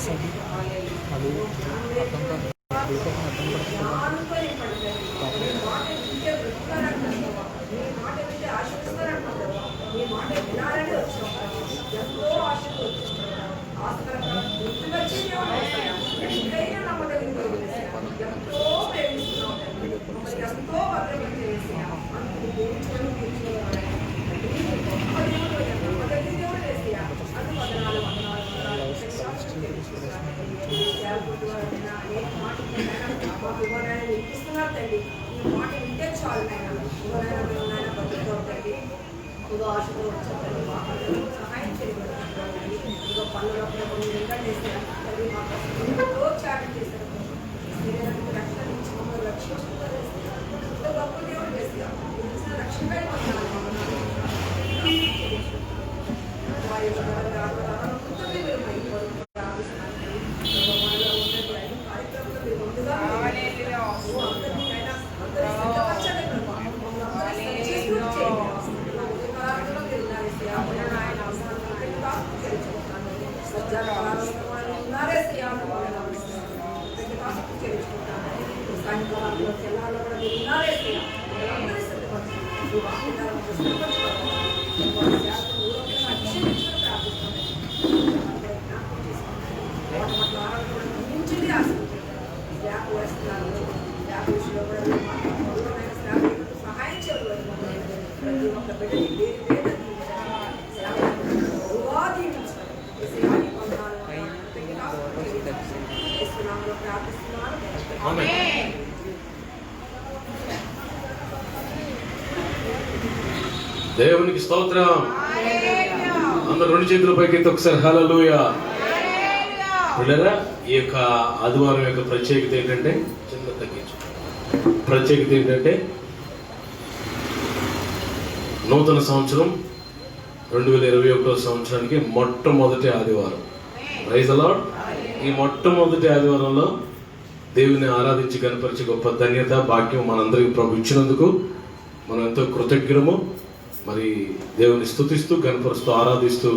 అది అది అర్థం కాదు, అర్థం దేవునికి స్తోత్రం. అందరూ రెండు చేతుల పైకి ఒకసారి హల్లెలూయా. పిల్లరా, ఈ యొక్క ఆదివారం యొక్క ప్రత్యేకత ఏంటంటే, చిన్న తగ్గించు, ప్రత్యేకత ఏంటంటే నూతన సంవత్సరం 2021 సంవత్సరానికి మొట్టమొదటి ఆదివారం. Praise the Lord. ఈ మొట్టమొదటి ఆదివారంలో దేవుని ఆరాధించి కనపరిచే గొప్ప ధన్యత భాగ్యం మనందరికీ ప్రభు ఇచ్చినందుకు మనం ఎంతో కృతజ్ఞము. మరి దేవుని స్తుతిస్తూ కనపరుస్తూ ఆరాధిస్తూ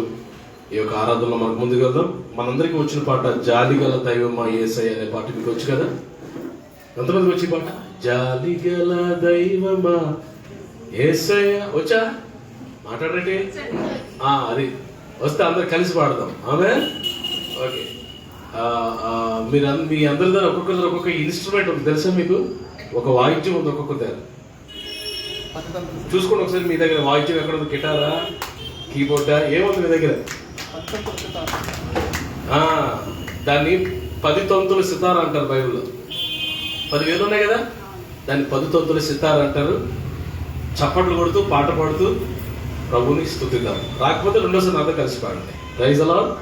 ఈ యొక్క ఆరాధనలో మనకు ముందుకు వెళ్దాం. మనందరికీ వచ్చిన పాట జాలిగల దైవమా యేసయ్య అనే పాట మీకు వచ్చు కదా? ఎంతమందికి వచ్చి పాట? జాలిగల దైవమా యేసయ్య వచ్చా? మాట్లాడండి. అది వస్తే అందరు కలిసి పాడదాం. ఆమేన్. ఓకే. మీ అందరి దగ్గర ఒక్కొక్క ఇన్స్ట్రుమెంట్ ఉంది తెలుసా మీకు? ఒక వాయిద్యం ఉంది ఒక్కొక్కరి దగ్గర. చూసుకోండి ఒకసారి, మీ దగ్గర వాయిద్యం ఎక్కడ ఉంది? గిటారా, కీబోర్డా, ఏముంది మీ దగ్గర? దాన్ని 10 తొంతుల సితార అంటారు బైబిల్లో. 10 వేలు ఉన్నాయి కదా, దాన్ని 10 తొంతుల సితార అంటారు. చప్పట్లు కొడుతూ పాట పాడుతూ ప్రభుని స్తుతిద్దాం. రాకపోతే రెండోసారి నాతో కలిసి పాడండి. Praise the lord.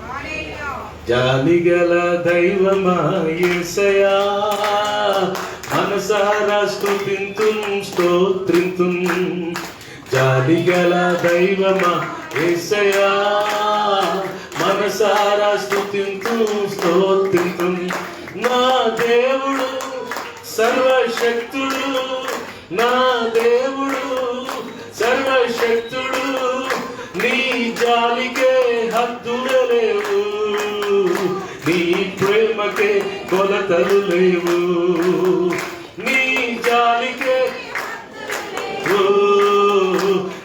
జాలిగల దైవమా యేసయ్యా మనసారా స్తుతింతుం స్తోత్రింతుం. జాలిగల దైవమా యేసయ్యా మనసారా స్తుతింతుం స్తోత్రింతుం. నా దేవుడు సర్వశక్తుడు, నా దేవుడు సర్వశక్తుడు, నీ జాలికే హద్దులు లేవు, నీ ప్రేమకే కొలతలు లేవు, నీ జాలికే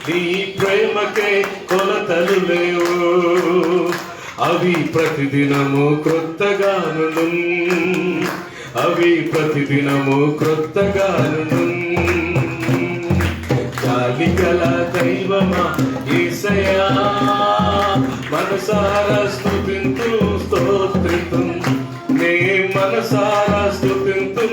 నీ ప్రేమకే కొలతలు లేవు. అవి ప్రతిదినము క్రొత్తగాను, అవి ప్రతిదినము క్రొత్తగాను. జాలిగల దైవమా యేసయ్యా మనసారా స్తుతింతు స్తోత్రితుం. నే మనసారా స్తుతింతు.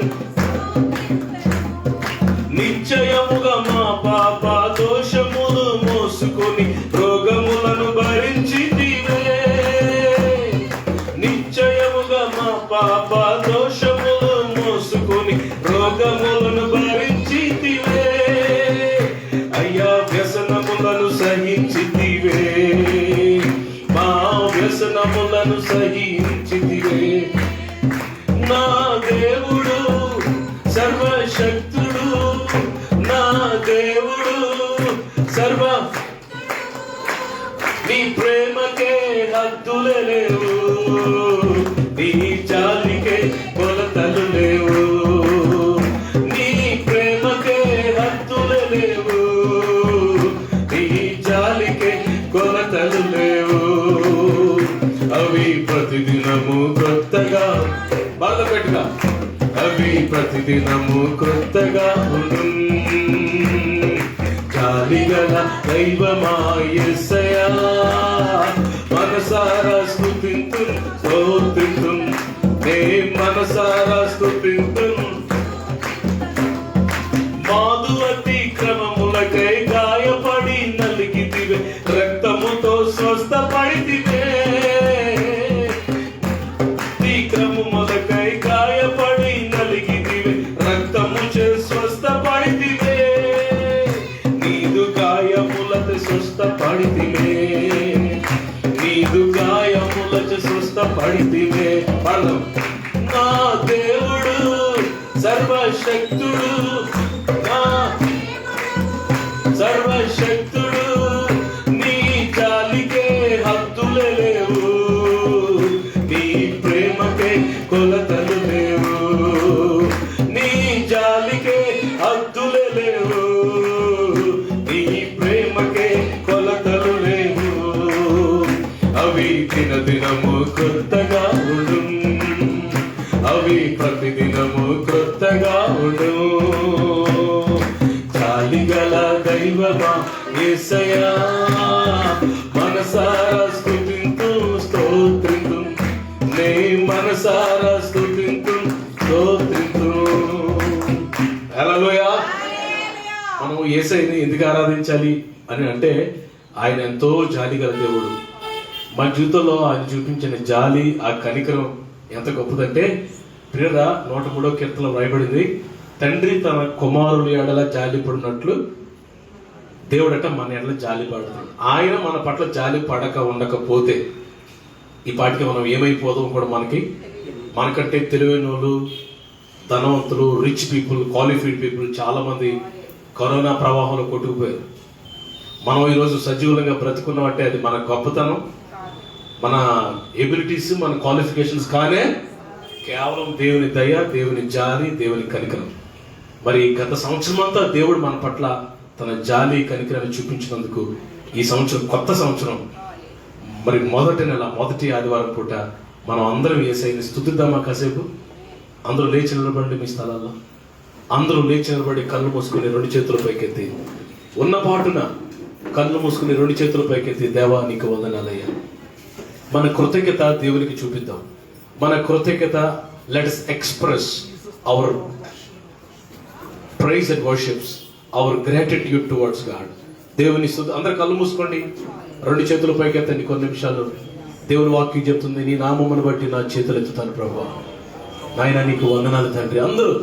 నిశ్చయముగా మా పాప దోషములు మోసుకొని రోగములను భరించితివే. నిశ్చయముగా మా పాప దోషములు మోసుకొని రోగములను భరించితివే. అయ్యా వ్యసనములను సహించితివే, మా వ్యసనములను సహించితివే. నా దేవుడు సర్వశక్తుడు, నా దేవుడు సర్వ, నీ ప్రేమకే హద్దులు లేవు, నీ ప్రతిదినము క్రొత్తగా బాధపెట్టుగా అవి ప్రతిదినము క్రొత్తగా జాలిగల దైవమా యేసయ్యా మనసారా స్తుతింతు స్తోత్రింతు నే మనసారా స్తుతింతు మాదు అతిక్రమములకై గాయపడి నలిగితివే రక్తముతో స్వస్థపడితివే అతిక్రమములకై గాయపడి నలిగితివే రక్తము చే స్వస్థపడితివే నీదు గాయములతో స్వస్థపడితివే నీదు గాయములతో స్వస్థపడితివే పడదాం నా దేవుడు సర్వశక్తుడు సర్వశక్తుడు నీ జాలికే హద్దులే లేవు నీ ప్రేమకే కొలతలు లేవు నీ జాలికే హద్దులే లేవు నీ ప్రేమకే కొలతలు లేవు అవి దినదినము క్రొత్తగా ఉండు అవి ప్రతిదినము క్రొత్తగా ఉండు జాలిగల దైవమా యేసయ్యా మనసారా స్తుతింతు స్తోత్రింతు నే మనసారా స్తుతింతు స్తోత్రింతు. హల్లెలూయా. మనం యేసయ్యని ఎందుకు ఆరాధించాలి అని అంటే ఆయన ఎంతో జాలిగల దేవుడు. మన జీవితంలో ఆయన చూపించిన జాలి ఆ కనికరం ఎంత గొప్పదంటే ప్రియరా 103వ కీర్తనలో రాయబడింది, తండ్రి తన కుమారుల ఎడల జాలి పడినట్లు దేవుడట మన ఎడల జాలి పడుతున్నాడు. ఆయన మన పట్ల జాలి పడక ఉండకపోతే ఈ పాటికి మనం ఏమైపోదాం కూడా మనకంటే తెలివైన వాళ్ళు, ధనవంతులు, రిచ్ పీపుల్, క్వాలిఫైడ్ పీపుల్ చాలా మంది కరోనా ప్రవాహంలో కొట్టుకుపోయారు. మనం ఈరోజు సజీవులంగా బ్రతుకున్నామంటే అది మన గొప్పతనం, మన ఎబిలిటీస్, మన క్వాలిఫికేషన్స్ కానే కేవలం దేవుని దయ, దేవుని జాలి, దేవుని కనికరం. మరి గత సంవత్సరం అంతా దేవుడు మన పట్ల తన జాలి కనికరాన్ని చూపించినందుకు ఈ సంవత్సరం కొత్త సంవత్సరం మరి మొదటి నెల మొదటి ఆదివారం పూట మనం అందరం యేసయ్యని స్తుతిద్దామా? కాసేపు అందరూ లేచి నిలబడండి. మీ స్థలాల్లో అందరూ లేచి నిలబడి కళ్ళు మూసుకుని 2 చేతులు పైకెత్తి ఉన్న పాటున కళ్ళు మూసుకుని 2 చేతులు పైకెత్తి దేవా నీకు వందనాలయ్యా. మన కృతజ్ఞత దేవునికి చూపిద్దాం. మన కృతజ్ఞత let us express our praise and worships, our gratitude towards God. దేవుని స్తుతి. అందరు కళ్ళు మూసుకోండి, 2 చేతులు పైకెత్తండి. కొన్ని నిమిషాలు దేవుని వాక్యం చెప్తుంది, నీ నామమును బట్టి నా చేతులు ఎత్తుతాను ప్రభువా. నాయన నీకు వందనాలు తండ్రి. అందరూ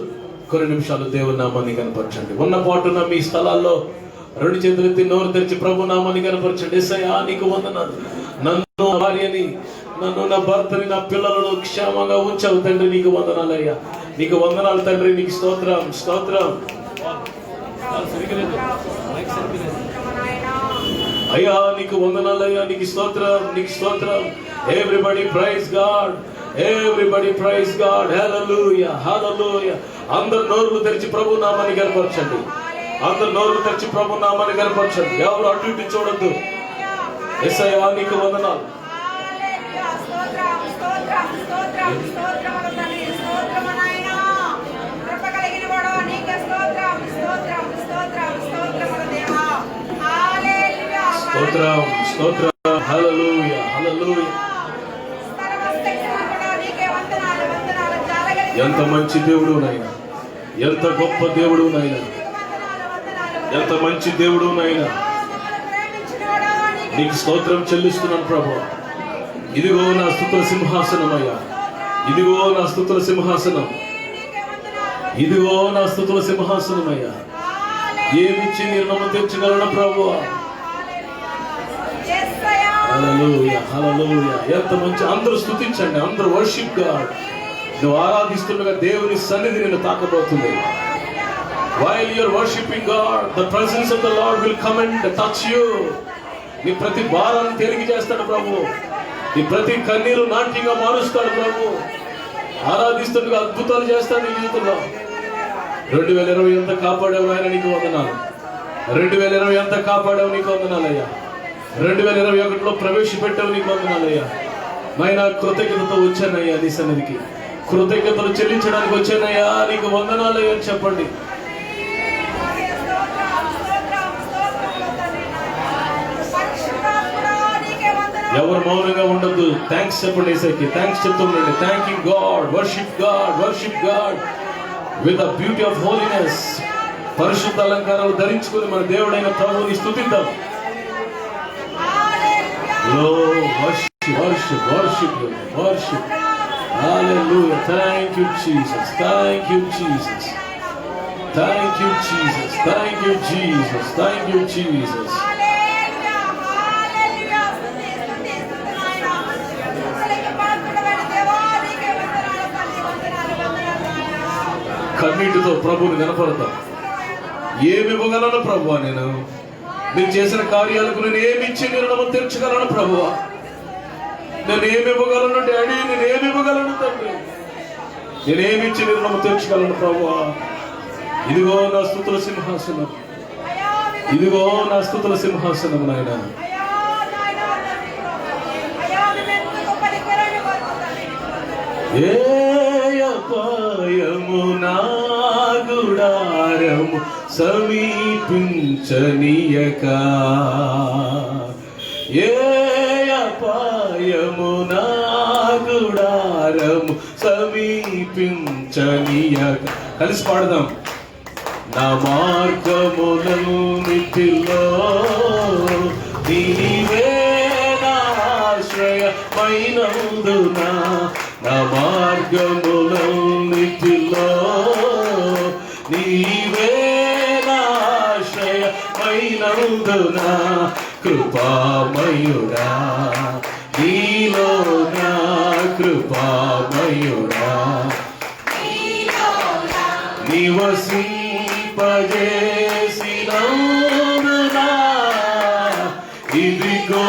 కొన్ని నిమిషాలు దేవుని నామాన్ని కనపరచండి. ఉన్న పాటున మీ స్థలాల్లో 2 చేతులు ఎత్తి నోరు తెరిచి ప్రభు నామాన్ని కనపరచండి. యేసయ్యా నీకు వందనాలు, నన్ను భార్యని, నన్ను నా భర్తని, నా పిల్లలను క్షేమంగా ఉంచావు తండ్రి. నీకు వందనాలయ్యా, నీకు వందనాలు తండ్రి. నీకు స్తోత్రం స్తోత్రం అయ్యా, నీకు వందనాలయ్యా, నీకు స్తోత్రం, నీకు స్తోత్రం. Everybody praise God, everybody praise God. Hallelujah hallelujah. అందరు నోరులు తెరిచి ప్రభు నామాన్ని కనపరచండి. అందరు నోరులు తెరిచి ప్రభు నామాన్ని కనపరచండి. ఎవరు అటు ఇటు చూడొద్దు. యేసయ్యా నీకు వందనాలు. స్తోత్రం స్తోత్రం. హల్లెలూయా హల్లెలూయా. ఎంత మంచి దేవుడు నాయనా, ఎంత గొప్ప దేవుడు నాయనా, ఎంత మంచి దేవుడు నాయనా. నీకు స్తోత్రం చెల్లిస్తున్నాను ప్రభు. ఇదిగో నా స్తుతుల సింహాసనం అయ్యా, ఇదిగో నా స్తుతుల సింహాసనం, ఇదిగో నా స్తుతుల సింహాసనం అయ్యా. ఏమిచ్చి నేను నమ్ము తెచ్చగలను ప్రభు. హల్లెలూయా హల్లెలూయా. ఎంత మంచి. అందరూ స్తుతించండి, అందరూ వర్షిప్ గాడ్. నువ్వు ఆరాధిస్తుండగా దేవుని సన్నిధి నిన్ను తాకబోతుంది. While you are worshiping God, the presence of the Lord will come and touch you. నీ ప్రతి భారాన్ని తేలిక చేస్తాడు ప్రభు. నీ ప్రతి కన్నీరు నాట్యంగా మారుస్తాడు ప్రభు. ఆరాధిస్తుండగా అద్భుతాలు చేస్తాడు నీ జీవితంలో. 2020 ఎంత కాపాడావు ఆయన, నీకు వందనాలు. 2020 ఎంత కాపాడావు, నీకు వందనాలయ్యా. 2021లో ప్రవేశపెట్టావు, నీకు వందనాలయ్యా. నాయన కృతజ్ఞతతో వచ్చానయ్యా నీ సన్నిధికి, కృతజ్ఞతలు చెల్లించడానికి వచ్చానయ్యా, నీకు వందనాలయ్యా అని చెప్పండి. ఎవరు మౌనంగా ఉండొద్దు, థ్యాంక్స్ చెప్పండి. యేసయ్యకి థ్యాంక్స్ చెప్తుండండి. Thank you God, worship God, worship God with the beauty of holiness. పరిశుద్ధ అలంకారాలు ధరించుకుని మన దేవుడైన ప్రభువుని స్తుతిద్దాం. Worship, worship, worship, worship. Hallelujah. Thank you, Jesus. Thank you, Jesus. Thank you, Jesus. Thank you, Jesus. Thank you, Jesus. కన్నీటితో ప్రభువుని కనపడతాం. ఏమి ఇవ్వగలను ప్రభువా, నేను చేసిన కార్యాలకు నేను ఏమి ఇచ్చి నీ రుణము తీర్చగలను ప్రభువా, నేను ఏమి ఇవ్వగలను డాడీ, నేను ఏమి ఇవ్వగలను తండ్రి, నేనేమిచ్చి నీ రుణము తీర్చగలను ప్రభువా. ఇదిగో నా స్తుతుల సింహాసనం, ఇదిగో నా స్తుతుల సింహాసనం నాయన. ఏ అపాయము నా గుడారము సమీపించనీయక, ఏ అపాయము నా గుడారము సమీపించనీయక. కలిసి పాడదాం. నా మార్గములన్నిటిలో నీవే నా ఆశ్రయమైనందున, నా మార్గములన్నిటిలో నీవే నా ఆశ్రయమైనందున, కృపామయుడా నీలో నా కృపామయుడా నివసింపజేసినందునా, ఇదిగో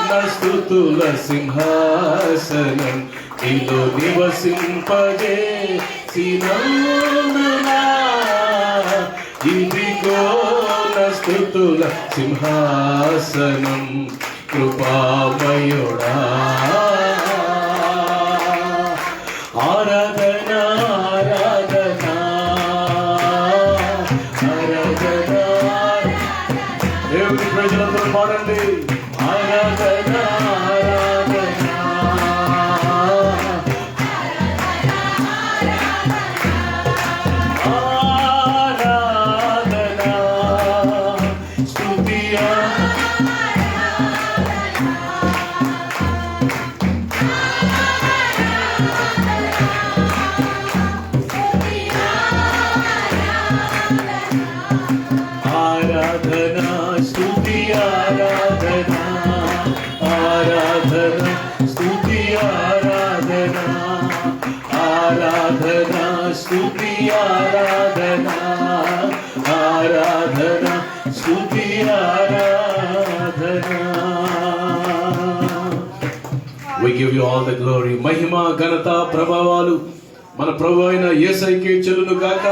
నా స్తుతుల సింహాసనం, నీలో నివసింపజేసినందునా, ఇదిగో నా స్తుతుల సింహాసనం, కృపామయుడా. ఆరాధన ఆరాధన ఆరాధన, దేవుని ప్రజలందరూ పాడండి. ఆరాధన ఆరాధన ఆరాధన, స్తుతి ఆరాధన, స్తుతి ఆరాధన, ఆరాధన స్తుతి ఆరాధన, ఆరాధన స్తుతి ఆరాధన, ఆరాధన స్తుతి ఆరాధన. We give you all the glory. మహిమ ఘనత ప్రభావాలు మన ప్రభు అయిన యేసయ్యకే చెల్లును గాక.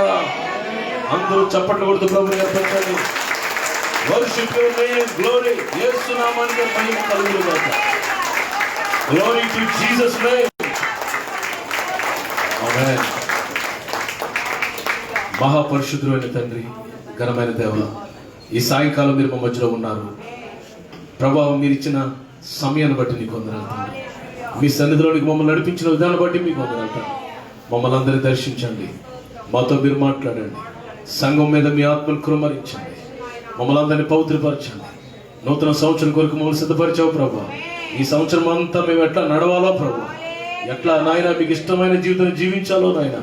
అందరూ చప్పట్లు కొడుతూ ప్రభువుని అర్పించండి. Worship your name, glory. యేసు నామానికి మహిమ కలుగును గాక. Glory to Jesus name. Amen. మహాపరిశుద్ధుడైన తండ్రి, ఘనమైన దేవ, ఈ సాయంకాలం మీరు మా మధ్యలో ఉన్నారు ప్రభావం. మీరు ఇచ్చిన సమయాన్ని బట్టి నీకు వందనాలు తండ్రి. మీ సన్నిధిలోనికి మమ్మల్ని నడిపించిన విధానం బట్టి మీకు వందనాలు తండ్రి. మమ్మల్ని అందరినీ దర్శించండి, మాతో మీరు మాట్లాడండి, సంఘం మీద మీ ఆత్మను కృమరించండి, మమ్మల్ని అందరినీ పవిత్రపరచండి. నూతన సంవత్సరం కొరకు మమ్మల్ని సిద్ధపరిచావు ప్రభా. ఈ సంవత్సరం అంతా మేము ఎట్లా నడవాలో ప్రభా, ఎట్లా నాయన మీకు ఇష్టమైన జీవితాన్ని జీవించాలో నాయన,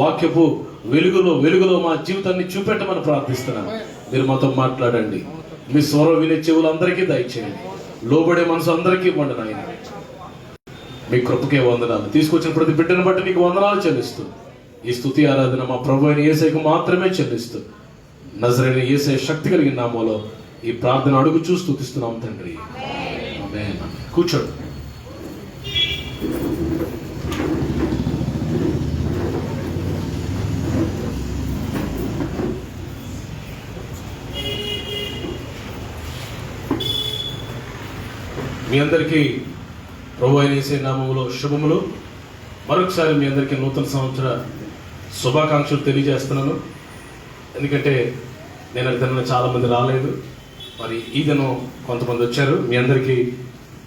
వాక్యపు వెలుగులో మా జీవితాన్ని చూపెట్టమని ప్రార్థిస్తున్నాను. మీరు మాతో మాట్లాడండి. మీ స్వరం వినే చెవులు అందరికీ దయచేయండి. లోబడే మనసు అందరికీ ఇవ్వండి నాయన. మీ కృపకే వందనాలు. తీసుకొచ్చిన ప్రతి బిడ్డను బట్టి నీకు వందనాలు చెల్లిస్తూ ఈ స్తుతి ఆరాధన మా ప్రభు అయిన యేసయ్యకు మాత్రమే చెల్లిస్తూ నజరేయుడైన యేసయ్య శక్తి కలిగిన నామములో ఈ ప్రార్థన అడుగుచూ స్తుతిస్తున్నాం తండ్రి. ఆమేన్. కూర్చోండి. మీ అందరికీ ప్రభు అయిన యేసు నామములో శుభములు. మరొకసారి మీ అందరికీ నూతన సంవత్సర శుభాకాంక్షలు తెలియజేస్తున్నాను. ఎందుకంటే నేను దిన చాలామంది రాలేదు, మరి ఈ దినం కొంతమంది వచ్చారు. మీ అందరికీ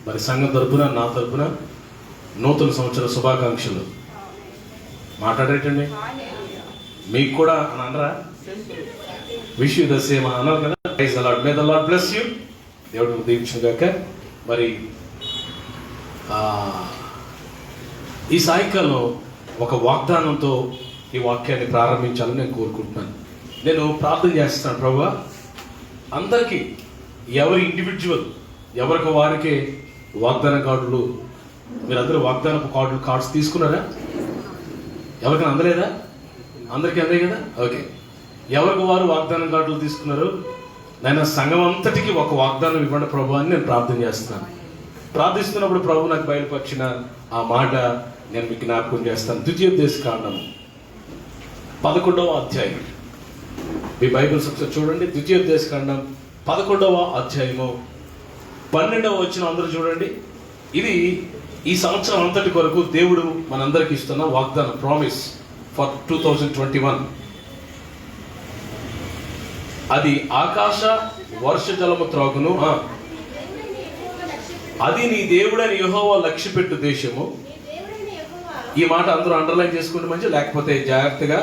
మరి సంఘం తరపున నా తరపున నూతన సంవత్సర శుభాకాంక్షలు. మాట్లాడేటండి మీకు కూడా అని అనరా? విష్ యూ ద సేమ్ అన్నారు కదా. Praise the Lord. May the Lord bless you. దేవుడు దీవించుగాక. మరి ఈ సాయంకాలం ఒక వాగ్దానంతో ఈ వాక్యాన్ని ప్రారంభించాలని నేను కోరుకుంటున్నాను. నేను ప్రార్థన చేస్తున్నాను, ప్రభువా అందరికీ ఎవరి ఇండివిజువల్ ఎవరికి వారికే వాగ్దాన కార్డులు, మీరందరూ వాగ్దానపు కార్డ్స్ తీసుకున్నారా? ఎవరికైనా అందలేదా? అందరికీ అందే కదా. ఓకే, ఎవరికి వారు వాగ్దానం కార్డులు తీసుకున్నారు. నేను సంఘం అంతటికి ఒక వాగ్దానం ఇవ్వండి ప్రభు అని నేను ప్రార్థన చేస్తున్నాను. ప్రార్థిస్తున్నప్పుడు ప్రభు నాకు బయలుపరిచిన ఆ మాట నేను మీకు జ్ఞాపకం చేస్తాను. ద్వితీయోపదేశకాండము 11వ అధ్యాయం. మీ బైబిల్స్ ఒకసారి చూడండి. ద్వితీయోపదేశకాండం 11వ అధ్యాయము 12వ వచనం అందరూ చూడండి. ఇది ఈ సంవత్సరం అంతటి కొరకు దేవుడు మనందరికి ఇస్తున్న వాగ్దానం, ప్రామిస్ ఫర్ 2021. అది ఆకాశ వర్ష జలము త్రాగును, అది నీ దేవుడని యెహోవా లక్ష్యపెట్టు దేశము. ఈ మాట అందరూ అండర్లైన్ చేసుకుంటే మంచి, లేకపోతే జాగ్రత్తగా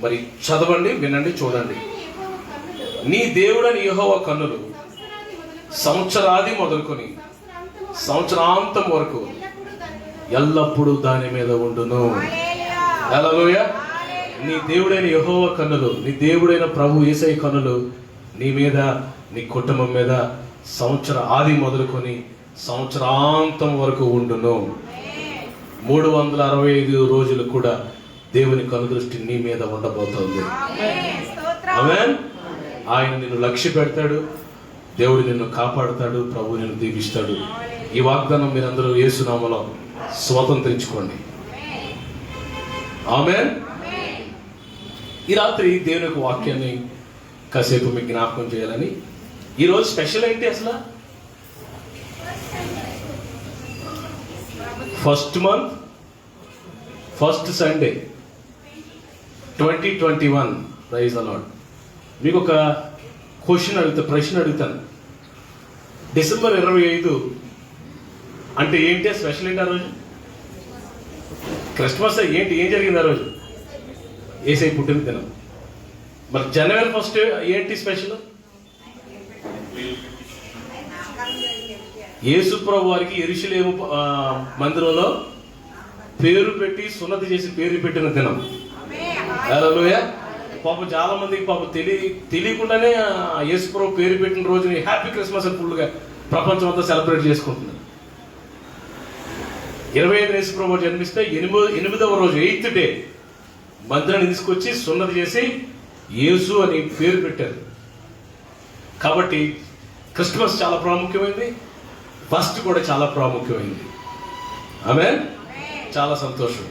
మరి చదవండి, వినండి, చూడండి. నీ దేవుడని యెహోవా కన్నులు సంవత్సరాది మొదలుకొని సంవత్సరాంతం వరకు ఎల్లప్పుడూ దాని మీద ఉండును. హల్లెలూయా. నీ దేవుడైన యెహోవా కన్నులు, నీ దేవుడైన ప్రభు యేసయ్య కన్నులు నీ మీద, నీ కుటుంబం మీద సంవత్సర ఆది మొదలుకొని సంవత్సరాంతం వరకు ఉండును. 365 రోజులు కూడా దేవుని కనుదృష్టి నీ మీద ఉండబోతోంది. ఆమేన్. ఆయన నిన్ను లక్ష్య పెడతాడు, దేవుడు నిన్ను కాపాడుతాడు, ప్రభు నిన్ను దీవిస్తాడు. ఈ వాగ్దానం మీరందరూ యేసు నామములో స్వతంత్రించుకోండి. ఆమేన్. ఈ రాత్రి దేవుని యొక్క వాక్యాన్ని కాసేపు మీకు జ్ఞాపకం చేయాలని. ఈరోజు స్పెషల్ ఏంటి అసలు? First month, first Sunday 2021. Praise the Lord. మీకు ఒక ప్రశ్న అడుగుతాను. డిసెంబర్ 25 అంటే ఏంటి? స్పెషల్ ఏంటి ఆ రోజు? క్రిస్మస్ ఏంటి? ఏం జరిగింది ఆ రోజు? యేసయ్య పుట్టిన దినం. మరి జనవరి 1 ఏంటి స్పెషల్? యేసు ప్రభు వారికి యెరూషలేము మందిరంలో పేరు పెట్టి సున్నతి చేసి పేరు పెట్టిన దినం. హల్లెలూయా. పాపం చాలా మందికి పాపం తెలియకుండానే యేసు ప్రభు పేరు పెట్టిన రోజుని హ్యాపీ క్రిస్మస్ అని ఫుల్గా ప్రపంచం అంతా సెలబ్రేట్ చేసుకుంటున్నారు. 25 యేసు ప్రభు జన్మిస్తే 8వ రోజు 8th డే మందిరాన్ని తీసుకొచ్చి సున్నతి చేసి యేసు అని పేరు పెట్టారు. కాబట్టి క్రిస్మస్ చాలా ప్రాముఖ్యమైంది, ఫస్ట్ కూడా చాలా ప్రాముఖ్యమైంది. ఆమేన్. చాలా సంతోషం.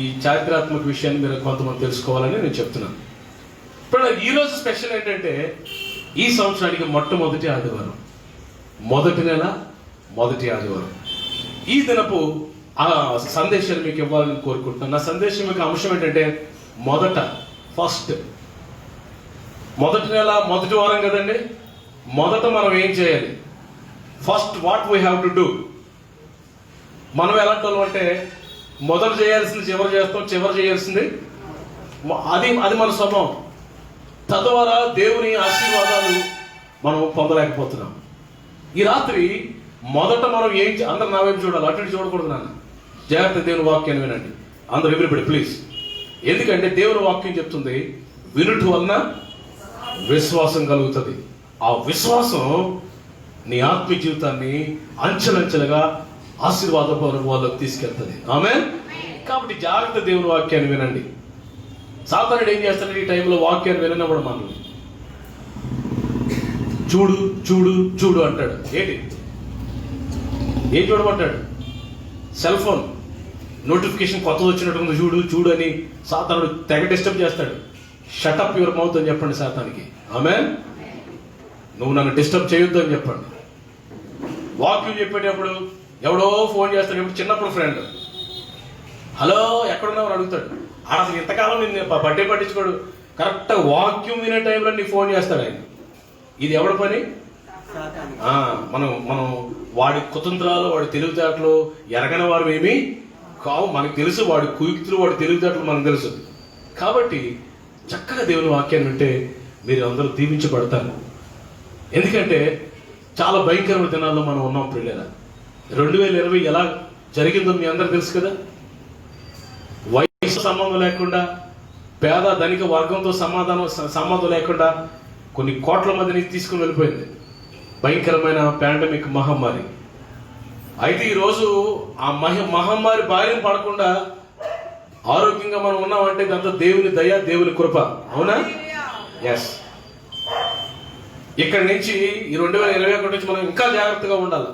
ఈ చారిత్రాత్మక విషయాన్ని మీరు కొంతమంది తెలుసుకోవాలని నేను చెప్తున్నాను. ఇప్పుడు ఈరోజు స్పెషల్ ఏంటంటే ఈ సంవత్సరానికి మొట్టమొదటి ఆదివారం, మొదటి నెల మొదటి ఆదివారం. ఈ దినపు ఆ సందేశాన్ని మీకు ఇవ్వాలని కోరుకుంటున్నాను. నా సందేశం యొక్క అంశం ఏంటంటే ఫస్ట్ మొదటి నెల మొదటి వారం కదండి. మొదట మనం ఏం చేయాలి? First what we have to do. మనం ఎలాంటి వాళ్ళం అంటే మొదట చేయాల్సింది చివరి చేస్తాం, చివరి చేయాల్సింది అది మన స్వభావం. తద్వారా దేవుని ఆశీర్వాదాలు మనం పొందలేకపోతున్నాం. ఈ రాత్రి మొదట మనం అందరు నా వైపు చూడాలి, అటు చూడకూడదు. నాన్న జాగ్రత్త, దేవుని వాక్యాన్ని వినండి అందరూ, ఎవ్రీబడి ప్లీజ్. ఎందుకంటే దేవుని వాక్యం చెప్తుంది, వినుట వలన విశ్వాసం కలుగుతుంది. ఆ విశ్వాసం నీ ఆత్మీయ జీవితాన్ని అంచెలంచెలుగా ఆశీర్వాదపు వాళ్ళకి తీసుకెళ్తుంది. ఆమేన్. కాబట్టి జాగ్రత్త, దేవుని వాక్యాన్ని వినండి. సాతానుడు ఏం చేస్తాడు? ఈ టైంలో వాక్యాన్ని వినప్పుడు మనం చూడు చూడు చూడు అంటాడు. ఏం చూడమంటాడు? సెల్ ఫోన్ నోటిఫికేషన్ కొత్తది వచ్చినట్టు చూడు చూడు అని సాతానుడు తెగ డిస్టర్బ్ చేస్తాడు. షటప్ యువర్ మౌత్ అని చెప్పండి సాతానికి. ఆమేన్. నువ్వు నన్ను డిస్టర్బ్ చేయొద్దు అని చెప్పండి. వాక్యం చెప్పేటప్పుడు ఎవడో ఫోన్ చేస్తాడు, ఇప్పుడు చిన్నప్పుడు ఫ్రెండ్, హలో ఎక్కడున్నావు అని అడుగుతాడు. ఆడ అసలు ఇంతకాలం నేను బర్త్డే పట్టించుకోడు, కరెక్ట్గా వాక్యూమ్ వినే టైంలో నీకు ఫోన్ చేస్తాడు ఆయన. ఇది ఎవడి పని? మనం మనం వాడి కుతంత్రాలు, వాడి తెలివితేటలు ఎరగని వారు ఏమీ కావు. మనకు తెలుసు వాడి కుయుక్తులు, వాడి తెలివితేటలు మనకు తెలుసు. కాబట్టి చక్కగా దేవుని వాక్యాన్ని వింటే మీరు అందరూ దీవించబడతారు. ఎందుకంటే చాలా భయంకరమైన దినాల్లో మనం ఉన్నాం పిల్లల. 2020 ఎలా జరిగిందో మీ అందరూ తెలుసు కదా. వయసు సంబంధం లేకుండా, పేద ధనిక వర్గంతో సంబంధం లేకుండా కొన్ని కోట్ల మందిని తీసుకుని వెళ్ళిపోయింది భయంకరమైన పాండమిక్ మహమ్మారి. అయితే ఈరోజు ఆ మహమ్మారి బారిన పడకుండా ఆరోగ్యంగా మనం ఉన్నామంటే ఇదంతా దేవుని దయ, దేవుని కృప. అవునా? ఎస్. ఇక్కడి నుంచి ఈ 2021 నుంచి మనం ఇంకా జాగ్రత్తగా ఉండాలి.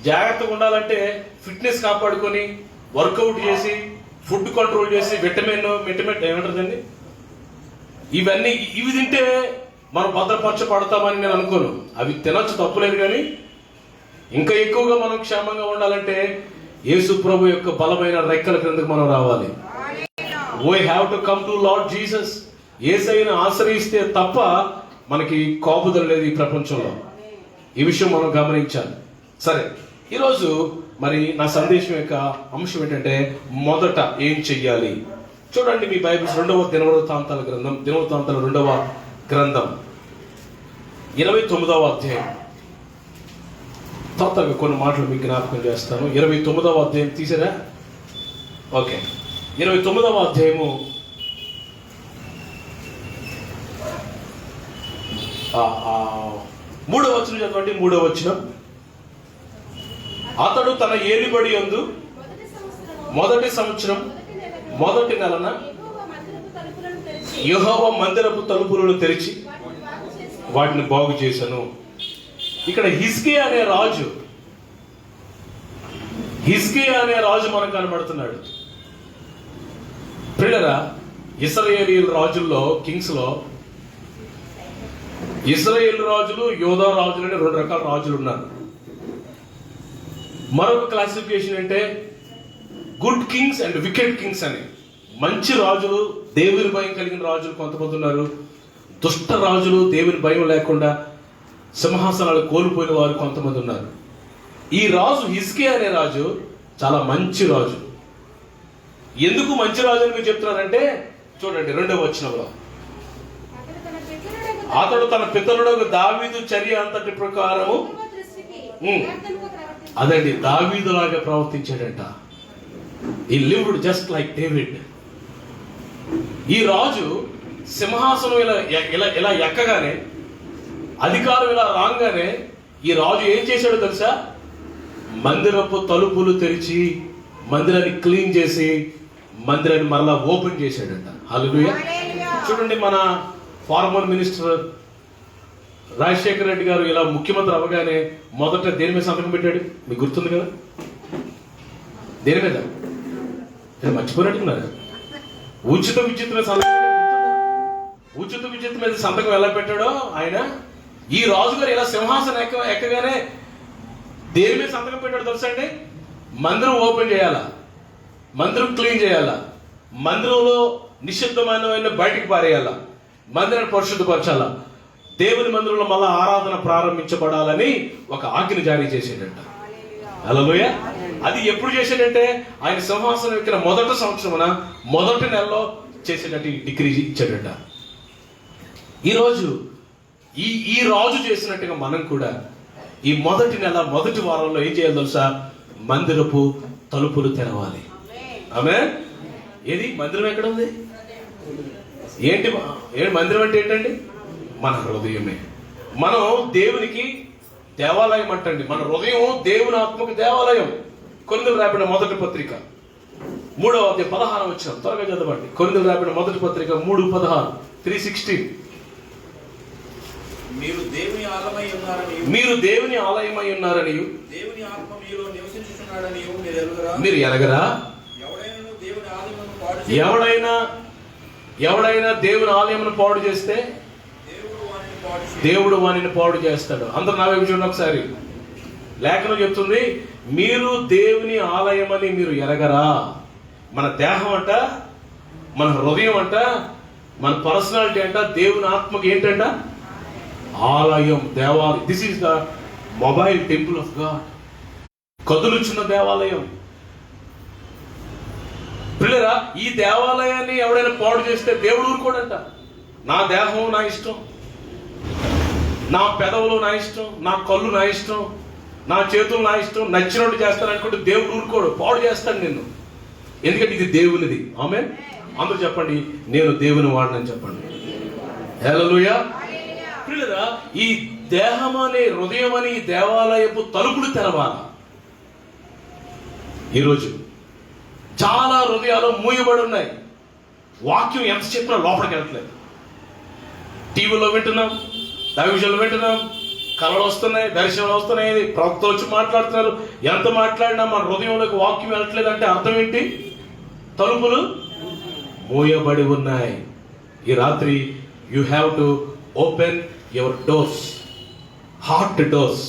జాగ్రత్తగా ఉండాలంటే ఫిట్నెస్ కాపాడుకొని, వర్కౌట్ చేసి, ఫుడ్ కంట్రోల్ చేసి, విటమిన్ ఏమంటారండి ఇవన్నీ ఇవి తింటే మనం భద్రపరచబడతామని నేను అనుకోను. అవి తినొచ్చు, తప్పులేదు. కానీ ఇంకా ఎక్కువగా మనం క్షేమంగా ఉండాలంటే యేసు ప్రభు యొక్క బలమైన రెక్కల క్రిందకు మనం రావాలి. We have to come to Lord Jesus. యేసయ్యను ఆశ్రయిస్తే తప్ప మనకి కాపుదల లేదు ఈ ప్రపంచంలో. ఈ విషయం మనం గమనించాలి. సరే, ఈరోజు మరి నా సందేశం యొక్క అంశం ఏంటంటే మొదట ఏం చెయ్యాలి. చూడండి మీ బైబిల్స్ 2వ దినవృత్తాంతాల గ్రంథం, దినవృత్తాంతాల 2వ గ్రంథం 29వ అధ్యాయం. తాతగా కొన్ని మాటలు మీకు జ్ఞాపకం చేస్తాను. 29వ అధ్యాయం తీసారా? ఓకే. 29వ అధ్యాయము 3వ వచనం చదవండి. 3వ వచనం. అతడు తన ఏలుబడి యందు మొదటి సంవత్సరం మొదటి నెలన యెహోవా మందిరపు తలుపులను తెరిచి వాటిని బాగు చేశాను. ఇక్కడ హిజ్కియా అనే రాజు మనకు కనబడుతున్నాడు. ప్రియులారా, ఇశ్రాయేలీయుల రాజుల్లో, కింగ్స్ లో ఇశ్రాయేల్ రాజులు, యోధా రాజులు అనే 2 రకాల రాజులు ఉన్నారు. మరొక క్లాసిఫికేషన్ అంటే good Kings and wicked Kings అని. మంచి రాజులు, దేవుని భయం కలిగిన రాజులు కొంతమంది ఉన్నారు. దుష్ట రాజులు, దేవుని భయం లేకుండా సింహాసనాలు కోల్పోయిన వారు కొంతమంది ఉన్నారు. ఈ రాజు హిజ్కియా అనే రాజు చాలా మంచి రాజు. ఎందుకు మంచి రాజు అని మీరు చెప్తున్నారంటే చూడండి 2వ వచనంలో, అతడు తన పితరుడు దావీదు చర్య అంతటి ప్రకారము, అదండి దావీదు లాగా ప్రవర్తించాడంట. ఈ లివ్డ్ జస్ట్ లైక్ డేవిడ్. ఈ రాజు సింహాసనం ఇలా ఎక్కగానే, అధికారం ఇలా రాగానే ఈ రాజు ఏం చేశాడో తెలుసా? మందిరపు తలుపులు తెరిచి మందిరాన్ని క్లీన్ చేసి మందిరాన్ని మరలా ఓపెన్ చేశాడంట. హల్లెలూయా. చూడండి, మన ఫార్మర్ మినిస్టర్ రాజశేఖర రెడ్డి గారు ఇలా ముఖ్యమంత్రి అవగానే మొదట దేని మీద సంతకం పెట్టాడు? మీకు గుర్తుంది కదా? దేని మీద? మర్చిపోయినట్టున్నారు. ఉచిత విద్యుత్ మీద సంతకం. ఉచిత విద్యుత్ మీద సంతకం ఎలా పెట్టాడో ఆయన, ఈ రాజుగారు ఇలా సింహాసనం ఎక్కగానే దేని మీద సంతకం పెట్టాడు తెలుసా అండి? మందిరం ఓపెన్ చేయాలా, మందిరం క్లీన్ చేయాలా, మందిరంలో నిషిద్ధమైన బయటికి పారేయాలా, మందిరాన్ని పరిశుద్ధపరచాలా, దేవుని మందిరంలో మళ్ళా ఆరాధన ప్రారంభించబడాలని ఒక ఆజ్ఞ జారీ చేసేటంట. హల్లెలూయా. అది ఎప్పుడు చేసేటంటే ఆయన సింహాసనం ఎక్కిన మొదటి సంవత్సరమున మొదటి నెలలో చేసేటట్టు డిగ్రీ ఇచ్చాడట. ఈరోజు ఈ రాజు చేసినట్టుగా మనం కూడా ఈ మొదటి నెల మొదటి వారంలో ఏం చేయాలి తెలుసా? మందిరపు తలుపులు తెరవాలి. ఆమేన్. ఏది మందిరం ఎక్కడ ఉంది? ఏంటి మందిరం అంటే ఏంటండి? మన హృదయమే. మనం దేవునికి దేవాలయం అంటండి. మన హృదయం దేవుని ఆత్మకు దేవాలయం. కొరింథీయులకు రాసిన మొదటి పత్రిక 3వ అధ్యాయం 16వ వచనం త్వరగా చదవండి. కొరింథీయులకు రాసిన మొదటి పత్రిక 3:16, 3:16. మీరు దేవుని ఆలయమై ఉన్నారని దేవుని ఆత్మ మీలో నివసించుచున్నాడని మీరు ఎరగరా? ఎవడైనా దేవుని ఆలయమును పాడు చేస్తే దేవుడు వానిని పాడు చేస్తాడు. అందరూ నా వైపు చూడండి ఒకసారి. లేఖనం చెప్తుంది, మీరు దేవుని ఆలయమని మీరు ఎరగరా. మన దేహం అంట, మన హృదయం అంట, మన పర్సనాలిటీ అంట దేవుని ఆత్మకి ఏంటంట? ఆలయం, దేవాలయం. This is the mobile temple of God. కదులుచున్న దేవాలయం. పిల్లరా, ఈ దేవాలయాన్ని ఎవడైనా పాడు చేస్తే దేవుడు ఊరుకోడంట. నా దేహం నా ఇష్టం, నా పెదవులు నా ఇష్టం, నా కళ్ళు నా ఇష్టం, నా చేతులు నా ఇష్టం, నచ్చినట్టు చేస్తాను అనుకుంటే దేవుడు ఊరుకోడు, పాడు చేస్తాడు నిన్ను. ఎందుకంటే ఇది దేవునిది. ఆమె అందరూ చెప్పండి, నేను దేవుని వాడినని చెప్పండి. హల్లెలూయా. పిల్లరా, ఈ దేహం అనే హృదయం అని ఈ దేవాలయపు తలుపులు తెరవాలా. ఈరోజు చాలా హృదయాలు మూయబడి ఉన్నాయి. వాక్యం ఎంత చెప్పినా లోపలికి వెళ్ళట్లేదు. టీవీలో వింటున్నాం, దైవజనులు వింటున్నాం, కళలు వస్తున్నాయి, దర్శనాలు వస్తున్నాయి, ప్రవక్తలు వచ్చి మాట్లాడుతున్నారు. ఎంత మాట్లాడినా మన హృదయంలోకి వాక్యం వెళ్ళట్లేదు అంటే అర్థం ఏంటి? తలుపులు మూయబడి ఉన్నాయి. ఈ రాత్రి you have to open your doors, heart doors.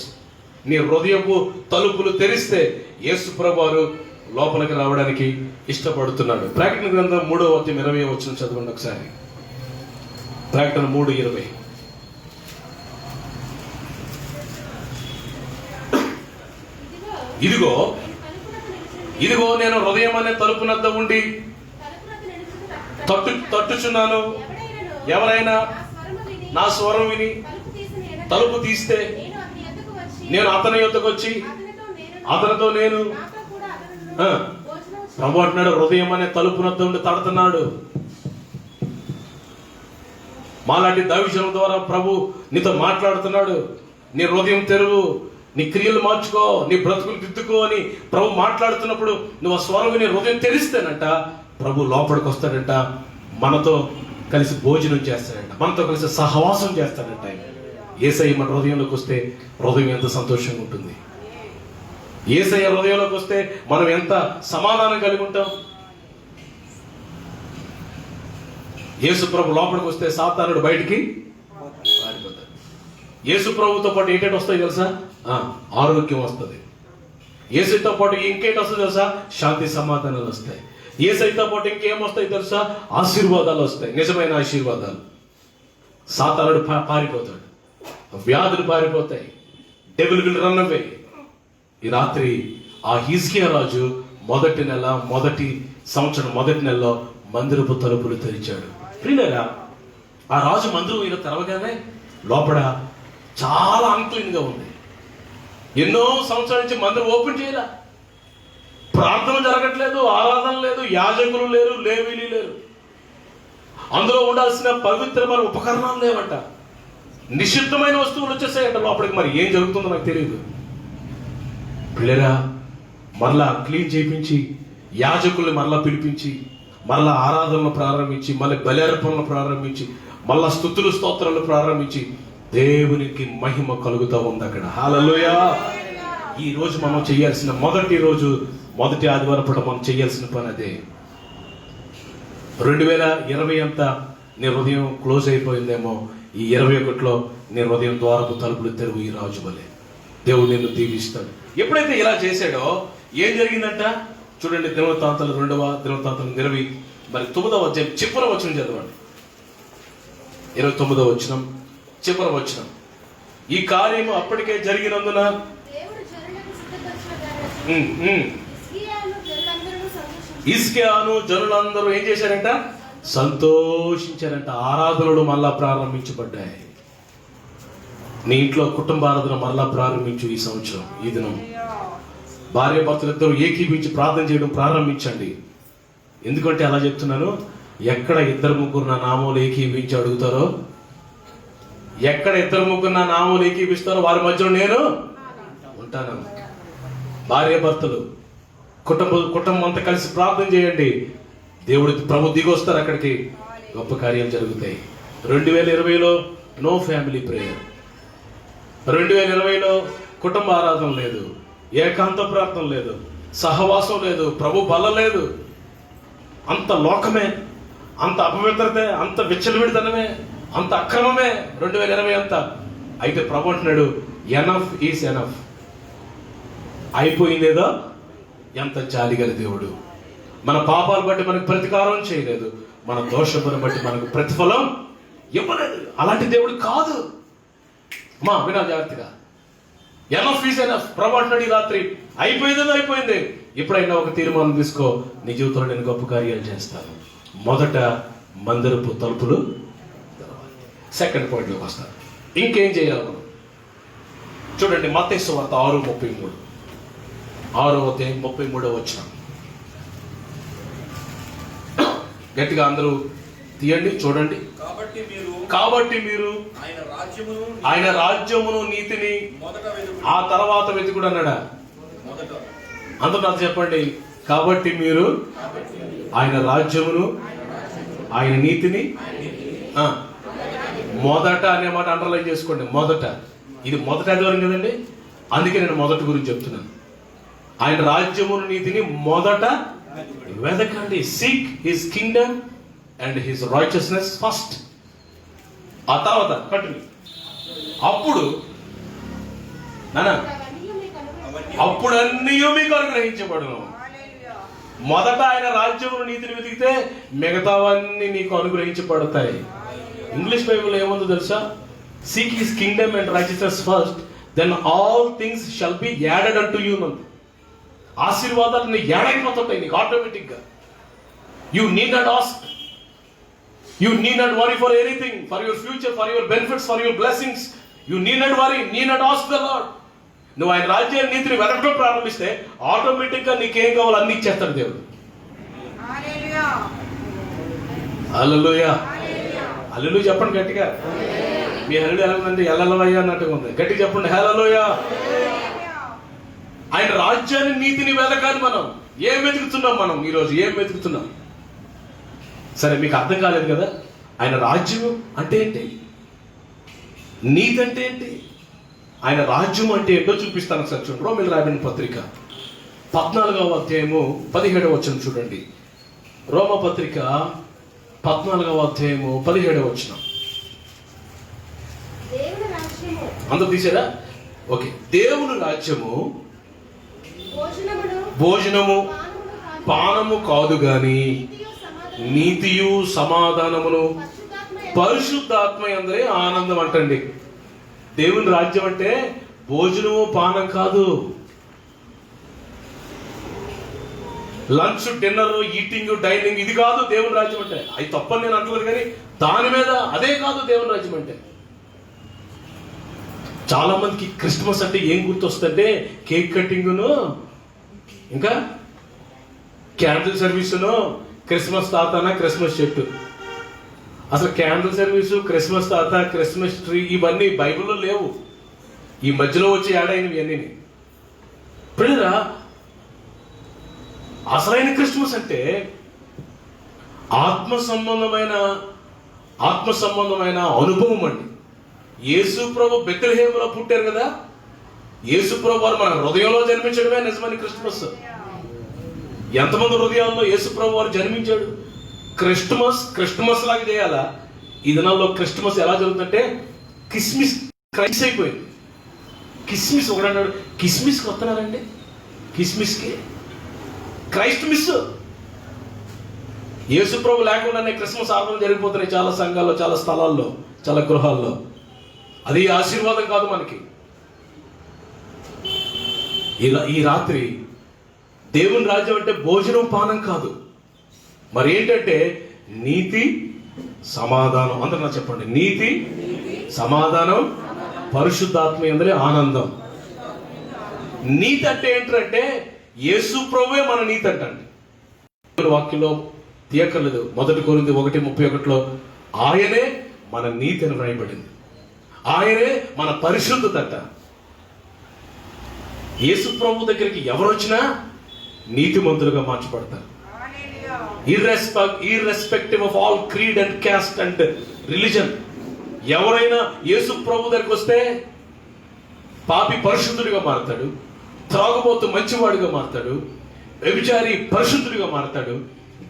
నీ హృదయపు తలుపులు తెరిస్తే యేసు ప్రభువారు లోపలికి రావడానికి ఇష్టపడుతున్నాడు. ప్రకటన గ్రంథం 3:20 చదవండి ఒకసారి. ప్రకటన 3:20. ఇదిగో ఇదిగో నేను హృదయం అనే తలుపునద్ద ఉండి తట్టుచున్నాను. ఎవరైనా నా స్వరం విని తలుపు తీస్తే నేను అతని యొద్దకు వచ్చి అతనితో నేను ప్రభు అంటున్నాడు, హృదయం అనే తలుపునద్ద ఉండి తడుతున్నాడు. మాలాంటి దైవజనుల ద్వారా ప్రభు నీతో మాట్లాడుతున్నాడు. నీ హృదయం తెరువు, నీ క్రియలు మార్చుకో, నీ బ్రతుకులు దిద్దుకో అని ప్రభు మాట్లాడుతున్నప్పుడు నువ్వు ఆ స్వరం విని హృదయం తెరిస్తేనంట ప్రభు లోపలికి వస్తాడంట. మనతో కలిసి భోజనం చేస్తాడంట, మనతో కలిసి సహవాసం చేస్తాడంట. యేసయ్య మన హృదయంలోకి వస్తే హృదయం ఎంత సంతోషంగా ఉంటుంది. యేసయ్య హృదయంలోకి వస్తే మనం ఎంత సమాధానం కలిగి ఉంటాం. యేసు ప్రభు లోపలికి వస్తే సాతానుడు బయటికి పారిపోతాడు. యేసు ప్రభుతో పాటు ఏంటంటే వస్తాయి తెలుసా? ఆరోగ్యం వస్తుంది. యేసుతో పాటు ఇంకేంటి వస్తుంది తెలుసా? శాంతి సమాధానాలు వస్తాయి. యేసుతో పాటు ఇంకేం వస్తాయి తెలుసా? ఆశీర్వాదాలు వస్తాయి, నిజమైన ఆశీర్వాదాలు. సాతానుడు పారిపోతాడు, వ్యాధులు పారిపోతాయి, డెవిల్ విల్ రన్ అవే. ఈ రాత్రి ఆ హిజ్కియా రాజు మొదటి సంవత్సరం మొదటి నెలలో మందిరపు తలుపులు తెరిచాడు. ప్రియులారా, ఆ రాజు మందిరం ఇలా తెరవగానే లోపల చాలా అన్క్లీన్ గా ఉంది. ఎన్నో సంవత్సరాల నుంచి మందిరం ఓపెన్ చేయాల, ప్రార్థన జరగట్లేదు, ఆరాధన లేదు, యాజకులు లేరు, లేవీలు లేరు, అందులో ఉండాల్సిన పవిత్రమైన ఉపకరణాలు లేవట, నిషిద్ధమైన వస్తువులు వచ్చేసాయంట లోపలికి. మరి ఏం జరుగుతుందో నాకు తెలియదు. పిల్లరా, మరలా క్లీన్ చేయించి యాజకుల్ని మరలా పిలిపించి మరలా ఆరాధనలు ప్రారంభించి మళ్ళీ బలిర్పణలు ప్రారంభించి మళ్ళా స్తుతులు స్తోత్రాలు ప్రారంభించి దేవునికి మహిమ కలుగుతూ ఉంది అక్కడ. హల్లెలూయా. ఈ రోజు మనం చేయాల్సిన మొదటి ఆదివారం పూట మనం చేయాల్సిన పని అదే. 2020 అంతా నీ హృదయం క్లోజ్ అయిపోయిందేమో, ఈ 21లో నీ హృదయం ద్వారపు తలుపులు తెరువు. ఈ రాజు వలె దేవుడు నిన్ను దీవిస్తాడు. ఎప్పుడైతే ఇలా చేశాడో ఏం జరిగిందంట చూడండి. దినవృత్తాంతాలు 2వ దినవృత్తాంతాలు 20 మరి 9వ అధ్యాయం చివరి వచనం చదవండి. 29వ వచనం చివరి వచనం. ఈ కార్యము అప్పటికే జరిగినందున హిజ్కియాను జనులందరూ ఏం చేశారంట? సంతోషించారంట. ఆరాధనలు మళ్ళా ప్రారంభించబడ్డాయి. నీ ఇంట్లో కుటుంబ ఆరాధన మరలా ప్రారంభించు. ఈ సంవత్సరం ఈ దినం భార్య భర్తలు ఇద్దరు ఏకీపించి ప్రార్థన చేయడం ప్రారంభించండి. ఎందుకంటే అలా చెప్తున్నాను, ఎక్కడ 2-3 నా నామములు ఏకీపించి అడుగుతారో, ఎక్కడ 2-3 నా నామములు ఏకీపిస్తారో వారి మధ్యలో నేను ఉంటాను. భార్య భర్తలు కుటుంబం అంతా కలిసి ప్రార్థన చేయండి. దేవుడి ప్రభు దిగొస్తారు అక్కడికి, గొప్ప కార్యం జరుగుతాయి. 2020లో నో ఫ్యామిలీ ప్రేయర్, 2020లో కుటుంబ ఆరాధన లేదు, ఏకాంత ప్రార్థన లేదు, సహవాసం లేదు, ప్రభు బల లేదు. అంత లోకమే, అంత అపవిత్రతే, అంత విచ్చలవిడితనమే, అంత అక్రమమే 2020 అంతా. అయితే ప్రభు అంటున్నాడు, ఎనఫ్ ఈస్ ఎనఫ్. అయిపోయిందేదో. ఎంత జాలిగల దేవుడు! మన పాపాలు బట్టి మనకు ప్రతీకారం చేయలేదు, మన దోషమును బట్టి మనకు ప్రతిఫలం ఇవ్వలేదు. అలాంటి దేవుడు కాదు. మా వినా జాగ్రత్తగా. Enough is enough. ప్రభు అంటున్నాడు ఈ రాత్రి, అయిపోయిందేదో అయిపోయింది. ఎప్పుడైనా ఒక తీర్మానం తీసుకో, నీ జీవితంలో నేను గొప్ప కార్యాలు చేస్తాను. మొదట మందిరపు తలుపులు తెరవాలి. సెకండ్ పాయింట్లోకి వస్తాను. ఇంకేం చేయాలి మనం? చూడండి, మత్తయి సువార్త 6:33, 6:33 వచనం. గట్టిగా అందరూ తీయండి, చూడండి. కాబట్టి మీరు ఆయన రాజ్యమును నీతిని ఆ తర్వాత వెతుకుడు అన్నాడా? అందరూ నాకు చెప్పండి. కాబట్టి మీరు ఆయన రాజ్యమును ఆయన నీతిని మొదట అనే మాట అండర్లైన్ చేసుకోండి. మొదట, ఇది మొదట ఆదివారం కదండి, అందుకే నేను మొదటి గురించి చెప్తున్నాను. ఆయన రాజ్యమును నీతిని మొదట వెతకండి. Seek his kingdom and his righteousness first. ఆ తర్వాత కంటిన్యూ. అప్పుడు అప్పుడు అన్నీ మీకు అనుగ్రహించబడును. మొదట ఆయన రాజ్యమును నీతిని వెతికితే మిగతావన్నీ నీకు అనుగ్రహించబడతాయి. ఇంగ్లీష్ బైబిల్ ఏముందో తెలుసా? Seek his kingdom and righteousness first, then all things shall be added unto you. ఆశీర్వాదాలు నీకు యాడ్ అయిపోతుంటాయి నీకు ఆటోమేటిక్ గా. You need not ask, you need not worry for anything, for your future, for your benefits, for your blessings. You need not worry, need not ask the Lord. నువ్వు ఆయన రాజ్యాన్ని నీతిని వెతకడం ప్రారంభిస్తే ఆటోమేటిక్ గా నీకేం కావాలో అన్ని ఇచ్చేస్తాడు దేవుడు. హల్లెలూయా, హల్లెలూయా చెప్పండి గట్టిగా. మీ హల్లుడు ఎలా ఉందండి? ఎల్లవయ్యా అన్నట్టుగా ఉంది. గట్టిగా చెప్పండి హల్లెలూయా. ఆయన రాజ్యాన్ని నీతిని వెతకాలి. మనం ఏం వెతుకుతున్నాం? మనం ఈరోజు ఏం వెతుకుతున్నాం? సరే, మీకు అర్థం కాలేదు కదా. ఆయన రాజ్యం అంటే ఏంటి, నీతి అంటే ఏంటి, ఆయన రాజ్యం అంటే ఏంటో చూపిస్తాను సార్. చూడండి, రోమీయులకు రాయబడిన పత్రిక 14:17 చూడండి. రోమ పత్రిక 14:17. అందరూ తీసారా? ఓకే. దేవుని రాజ్యము భోజనము పానము కాదు గాని నీతియు సమాధానమును పరిశుద్ధాత్మ యందలి ఆనందం అంటండి. దేవుని రాజ్యం అంటే భోజనము పానం కాదు. లంచ్, డిన్నర్, ఈటింగ్, డైనింగ్ ఇది కాదు దేవుని రాజ్యం అంటే. అది తప్పని నేను అంటలేదు, కానీ దాని మీద అదే కాదు దేవుని రాజ్యం అంటే. చాలా మందికి క్రిస్మస్ అంటే ఏం గుర్తొస్తుందంటే కేక్ కటింగ్ను, ఇంకా క్యాండిల్ సర్వీసును, క్రిస్మస్ తాతన క్రిస్మస్ చెట్టు. అసలు క్యాండిల్ సర్వీసు, క్రిస్మస్ తాత, క్రిస్మస్ ట్రీ ఇవన్నీ బైబిల్లో లేవు. ఈ మధ్యలో వచ్చి యాడ్ అయినవి అన్నీ. పిల్లరా, అసలైన క్రిస్మస్ అంటే ఆత్మ సంబంధమైన అనుభవం అండి. యేసు ప్రభు బెత్లెహేములో పుట్టారు కదా. యేసు ప్రభు వారు మన హృదయంలో జన్మించడమే నిజమైన క్రిస్మస్. ఎంతమంది హృదయాల్లో యేసు ప్రభు వారు జన్మించాడు? క్రిస్మస్ లాగా చేయాలా? ఈ దినాల్లో క్రిస్మస్ ఎలా జరుగుతుందంటే కిస్మిస్ క్రైస్ అయిపోయింది. కిస్మిస్ ఒకడు అన్నాడు, కిస్మిస్కి వస్తున్నారండి, కిస్మిస్కి క్రైస్ట్ మిస్. యేసు ప్రభు లేకుండానే క్రిస్మస్ ఆరాధన జరిగిపోతున్నాయి చాలా సంఘాల్లో, చాలా స్థలాల్లో, చాలా గృహాల్లో. అది ఆశీర్వాదం కాదు మనకి. ఇలా ఈ రాత్రి దేవుని రాజ్యం అంటే భోజనం పానం కాదు, మరి ఏంటంటే నీతి సమాధానం. అందరూ నాకు చెప్పండి, నీతి సమాధానం పరిశుద్ధాత్మ యందలి ఆనందం. నీతి అంటే ఏంటంటే యేసు ప్రభువే మన నీతి అంటండి. వాక్యంలో తీయక్కర్లేదు. 1 కొరింథీ 1:31 ఆయనే మన నీతి అని వ్రాయబడింది. ఆయనే మన పరిశుద్ధత అంట. యేసు ప్రభు దగ్గరికి ఎవరు వచ్చినా నీతిమంతులుగా మార్చబడతారు. irrespective of all creed and caste and religion. ఎవరైనా యేసు ప్రభు దగ్గరికి వస్తే పాపి పరిశుద్ధుడిగా మారతాడు, త్రాగుబోతు మంచివాడిగా మారతాడు, వ్యభిచారి పరిశుద్ధుడిగా మారతాడు.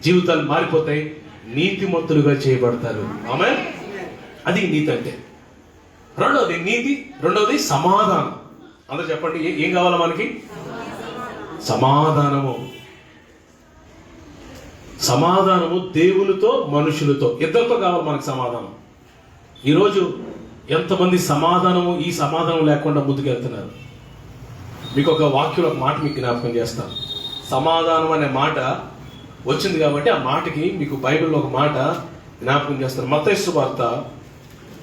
జీవితాలు మారిపోతాయి, నీతిమంతులుగా చేయబడతారు. ఆమేన్. అది నీతి అంటే. రెండవది నీతి, రెండవది సమాధానం. అందరూ చెప్పండి, ఏం కావాలా మనకి? సమాధానము. సమాధానము దేవునితో మనుషులతో ఇద్దరితో కావాలి మనకు సమాధానం. ఈరోజు ఎంతమంది సమాధానము ఈ సమాధానం లేకుండా ముందుకెళ్తున్నారు. మీకు ఒక వాక్యం, ఒక మాట మీకు జ్ఞాపకం చేస్తాను. సమాధానం అనే మాట వచ్చింది కాబట్టి ఆ మాటకి మీకు బైబిల్లో ఒక మాట జ్ఞాపకం చేస్తాను. మత్తయి సువార్త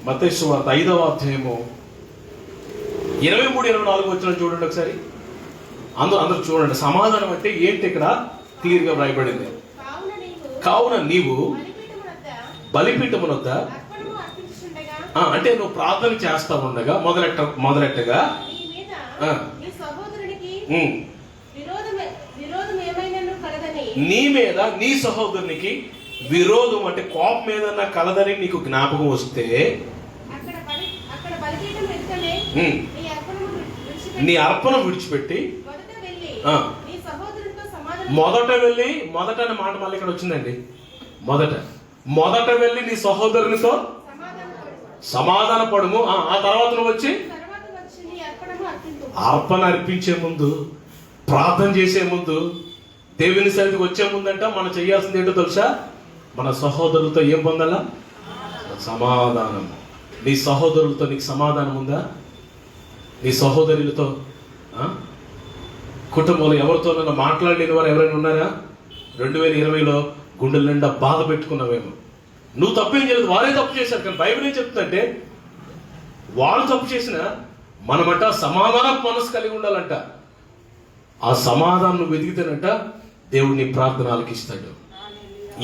5వ అధ్యాయము 23-24 వచ్చిన చూడండి ఒకసారి. అందరూ చూడండి. సమాధానం అంటే ఏంటి ఇక్కడ క్లియర్గా వ్రాయబడింది. కావున నీవు బలిపీఠమునొద్ద అంటే నువ్వు ప్రార్థన చేస్తా ఉండగా మొదలెట్టగా నీ మీద నీ సహోదరునికి విరోధం అంటే కోపం ఏదన్నా కలదని నీకు జ్ఞాపకం వస్తే నీ అర్పణ విడిచిపెట్టి మొదట అనే మాట మళ్ళీ ఇక్కడ వచ్చిందండి. మొదట వెళ్ళి నీ సహోదరునితో సమాధాన పడము. ఆ తర్వాత నువ్వు వచ్చి అర్పణ అర్పించే ముందు, ప్రార్థన చేసే ముందు, దేవుని సన్నిధికి వచ్చే ముందంట మనం చేయాల్సింది ఏంటో తెలుసా? మన సహోదరులతో ఏం పొందాలా? సమాధానం. నీ సహోదరులతో నీకు సమాధానం ఉందా? నీ సహోదరులతో కుటుంబంలో ఎవరితోనైనా మాట్లాడలేని వారు ఎవరైనా ఉన్నారా? 2020లో గుండెల నిండా బాధ పెట్టుకున్నావేమో. నువ్వు తప్పేం చేయలేదు, వారే తప్పు చేశారు. కానీ బైబిల్ ఏం చెప్తుందంటే వాళ్ళు తప్పు చేసినా మనమంట సమాధాన మనసు కలిగి ఉండాలంట. ఆ సమాధానం నువ్వు వెతికితేనంట దేవుడు నీ ప్రార్థన ఆలకిస్తాడు.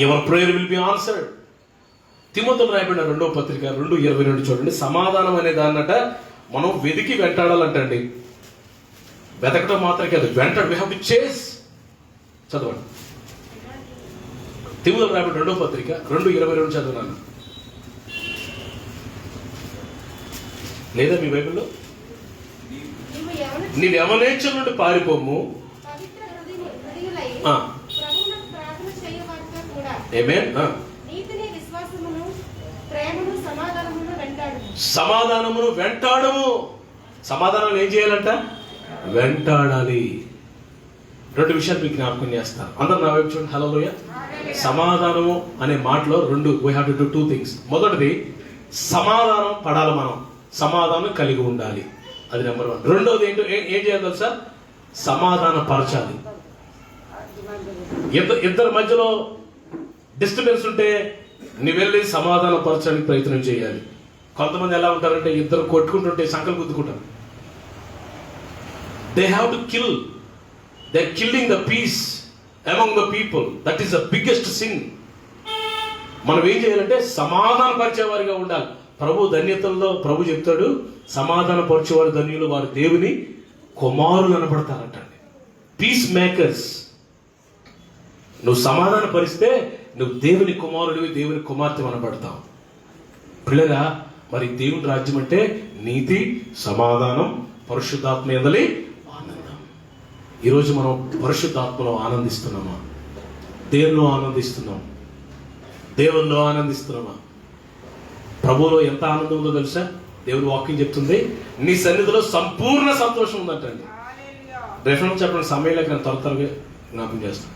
Your prayer will be answered. తిమోతికి రాయబడిన 2వ పత్రిక 2:22 చూడండి. సమాధానం అనే దాన్నట మనం వెతికి వెంటాడాలంటండి. వెతకటం మాత్రం కాదు, వెంటాడు. వి హావ్ టు చేస్. చదవండి. తిమోతికి రాయబడిన 2వ పత్రిక 2:22 చదవనాను. లేదా మీ బైబిల్లో నీవు యవనేచ్ఛల నుండి పారిపోము. ఆమేన్. సమాధానమును వెంటాడము. సమాధానం ఏం చేయాలంట? వెంటాడాలి. 2 విషయాలు మీకు జ్ఞాపకం చేస్తాను. అందరూ నా వైపు చూడండి. హల్లెలూయా. సమాధానము అనే మాటలో we have to do 2 things. మొదటిది సమాధానం పడాలి, మనం సమాధానం కలిగి ఉండాలి. అది నెంబర్ 1. రెండోది ఏంటో ఏం చేయాలి తెలుసా? సమాధాన పరచాలి. ఇద్దరి మధ్యలో డిస్టర్బెన్స్ ఉంటే నువ్వు వెళ్ళి సమాధాన పరచడానికి ప్రయత్నం చేయాలి. కొంతమంది ఎలా ఉంటారంటే ఇద్దరు కొట్టుకుంటుంటే సంకలు గుద్దుకుంటారు. They have to kill. They are killing the peace among the people. That is the biggest sin. మనం ఏం చేయాలంటే సమాధాన పరిచేవారిగా ఉండాలి. ప్రభు ధన్యతల్లో ప్రభు చెప్తాడు, సమాధాన పరిచేవారు ధన్యులు, వారు దేవుని కుమారులు అనబడతారంటండి. Piece makers. నువ్వు సమాధాన పరిస్తే నువ్వు దేవుని కుమారుడివి, దేవుని కుమార్తె అనబడతావు. పిల్లరా, మరి దేవుని రాజ్యం అంటే నీతి, సమాధానం, పరిశుద్ధాత్మ యందలి ఆనందం. ఈరోజు మనం పరిశుద్ధాత్మలో ఆనందిస్తున్నామా? దేవునిలో ఆనందిస్తున్నాం? దేవునిలో ఆనందిస్తున్నామా? ప్రభువులో ఎంత ఆనందం ఉందో తెలుసా? దేవుని వాక్యం చెప్తుంది, నీ సన్నిధిలో సంపూర్ణ సంతోషం ఉందంటండి. రెఫరెన్స్ చెప్పండి. సమయంలోకి నేను త్వరగా జ్ఞాపకం చేస్తాను.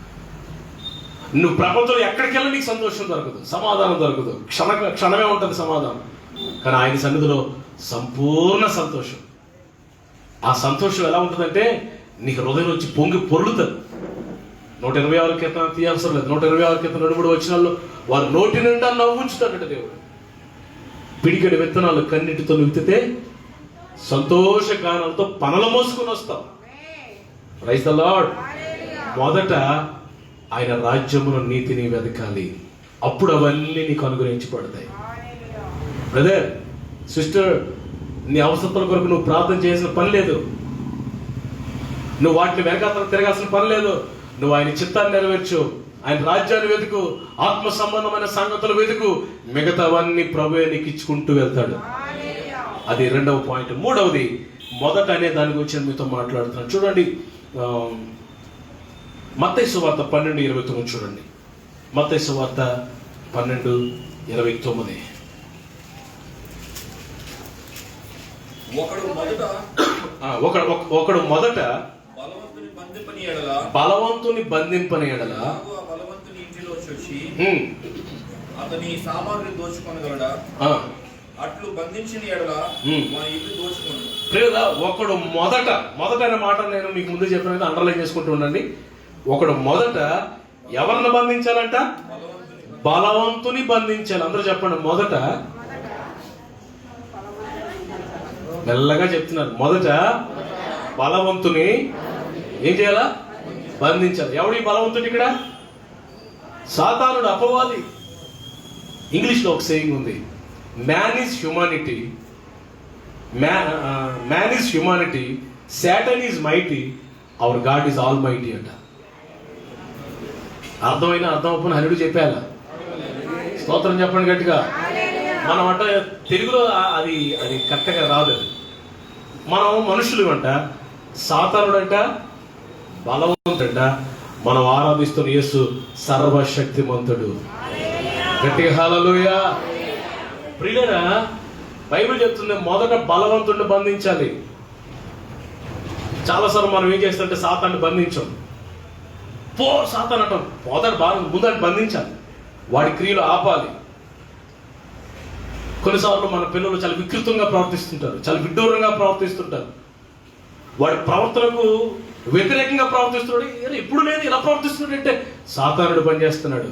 నువ్వు ప్రపంచంలో ఎక్కడికి వెళ్ళి నీకు సంతోషం దొరకదు, సమాధానం దొరకదు. క్షణమే ఉంటుంది సమాధానం. కానీ ఆయన సన్నిధిలో సంపూర్ణ సంతోషం. ఆ సంతోషం ఎలా ఉంటుందంటే నీకు హృదయం నుంచి పొంగి పొర్లుతుంది. 126 కీర్తన తీయవసరం లేదు. 126 కీర్తన 2-3 వచనాల్లో వారు నోటి నిండా నవ్వుంచుతాడట దేవుడు. పిడికెడు విత్తనాలు కన్నిటితో విత్తితే సంతోష గానాలతో పనలు మోసుకుని వస్తాం. Praise the Lord. మొదట ఆయన రాజ్యమును నీతిని వెతకాలి, అప్పుడు అవన్నీ నీకు అనుగ్రహించబడతాయి. బ్రదర్, సిస్టర్, నీ అవసరతల కొరకు నువ్వు ప్రార్థన చేసిన పని లేదు. నువ్వు వాటిని వెనకాతల తిరగాల్సిన పని లేదు. నువ్వు ఆయన చిత్తాన్ని నెరవేర్చు, ఆయన రాజ్యాన్ని వెతుకు, ఆత్మ సంబంధమైన సంగతులు వెతుకు, మిగతావన్నీ ప్రభువే నీకు ఇచ్చుకుంటూ వెళ్తాడు. అది 2వ పాయింట్. 3వది మొదట అనే దాని గురించి మీతో మాట్లాడుతున్నాను. చూడండి, మత్తయి సువార్త 12:29 చూడండి. మత్తయి సువార్త 12:29. ఒకడు మొదట బలవంతుని బంధింపని ఎడల బలవంతుని బంధింపని ఎడల నాకు ఆ బలవంతుని ఇంటిలో వచ్చి హ్మ్. అతని సామాగ్రి దోచుకొనగలడా? అట్లు బంధించిన ఎడల మన ఇల్లు దోచుకొను. ప్రియులారా, ఒకడు మొదట అనే మాట నేను మీకు ముందు చెప్పిన అండర్లైన్ చేసుకుంటూ ఉండండి. ఒకడు మొదట ఎవరిని బంధించాలంట? బలవంతుని బంధించాలి. అందరూ చెప్పండి. మొదట మెల్లగా చెప్తున్నారు. మొదట బలవంతుని ఏం చేయాలా? బంధించాలి. ఎవడు ఈ బలవంతుడు? ఇక్కడ సాతానుడు, అపవాది. ఇంగ్లీష్ లో ఒక సేయింగ్ ఉంది, man is humanity, man is humanity, Satan is mighty, hour God is all mighty అంట. అర్థం అవ్వకపోయినా హనుడు చెప్పాలా? స్తోత్రం చెప్పండి గట్టిగా. మనం అంట తెలుగులో అది కరెక్ట్గా రాదు. మనం మనుషులు అంట, సాతానుడు అంట బలవంతుడంట, మనం ఆరాధిస్తున్న యేసు సర్వశక్తిమంతుడు. గట్టిగా హల్లెలూయా. ప్రియులారా, బైబిల్ చెప్తుంది మొదట బలవంతుడిని బంధించాలి. చాలాసార్లు మనం ఏం చేస్తుంటే సాతాన్ని బంధించాం. సాతాన్ అంటాం, ముందని బంధించాలి, వాడి క్రియలు ఆపాలి. కొన్నిసార్లు మన పిల్లలు చాలా వికృతంగా ప్రవర్తిస్తుంటారు, చాలా విడ్డూరంగా ప్రవర్తిస్తుంటారు, వాడి ప్రవర్తనకు వ్యతిరేకంగా ప్రవర్తిస్తున్నాడు. ఎప్పుడు లేదు ఇలా ప్రవర్తిస్తున్నాడు అంటే సాతానుడు పనిచేస్తున్నాడు.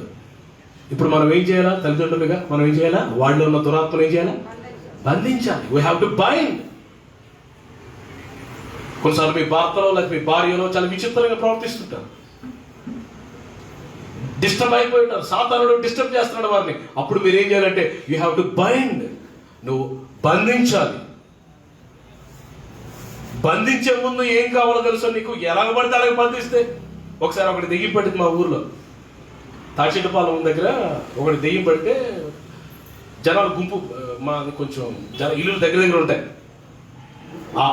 ఇప్పుడు మనం ఏం చేయాలా? తల్లిదండ్రులుగా మనం ఏం చేయాలా? వాళ్ళు ఉన్న దురాత్మను ఏం చేయాలా? బంధించాలి. We have to bind. కొన్నిసార్లు మీ భర్తలో లేకపోతే మీ భార్యలో చాలా విచిత్రంగా ప్రవర్తిస్తుంటారు, డిస్టర్బ్ అయిపోయి ఉంటారు, సాతానుడు డిస్టర్బ్ చేస్తున్నాడు వారిని. అప్పుడు మీరు ఏం చేయాలంటే యూ హ్యావ్ టు బైండ్. నువ్వు బంధించాలి. బంధించే ముందు ఏం కావాలో తెలుసా నీకు? ఎలాగ పడితే అలాగే బంధిస్తే. ఒకసారి ఒకటి దెయ్యం పట్టింది మా ఊర్లో, తాచిటిపాలెం దగ్గర. ఒకటి దెయ్యం పడితే జనాలు గుంపు, మా కొంచెం ఇల్లు దగ్గర ఉంటాయి,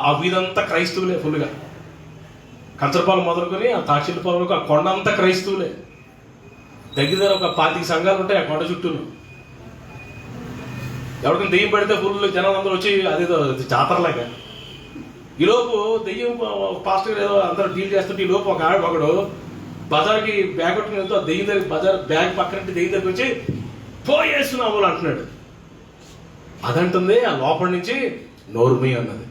ఆ వీధంతా క్రైస్తవులే ఫుల్గా. కంచరపాలెం మొదలుకొని ఆ తాచిటిపాలెం వరకు ఆ కొండ అంతా క్రైస్తవులే. దగ్గర ఒక 25 సంఘాలు ఉంటాయి ఆ కొండ చుట్టూను. ఎవరికైనా దెయ్యం పడితే ఫుల్ జనాలు అందరూ వచ్చి అదేదో జాతరలాగా. ఈలోపు దెయ్యం పాస్టర్ ఏదో అందరూ డీల్ చేస్తుంటే ఈలోపు ఒకడు బజార్కి బ్యాగ్ కొట్టుకుని వెళ్తూ ఆ దెయ్యం దగ్గర బజార్ బ్యాగ్ పక్కన దెయ్యం దగ్గర వచ్చి పోయేస్తున్నాము అంటున్నాడు. అదంటుంది ఆ లోపల నుంచి నోర్మి అన్నది.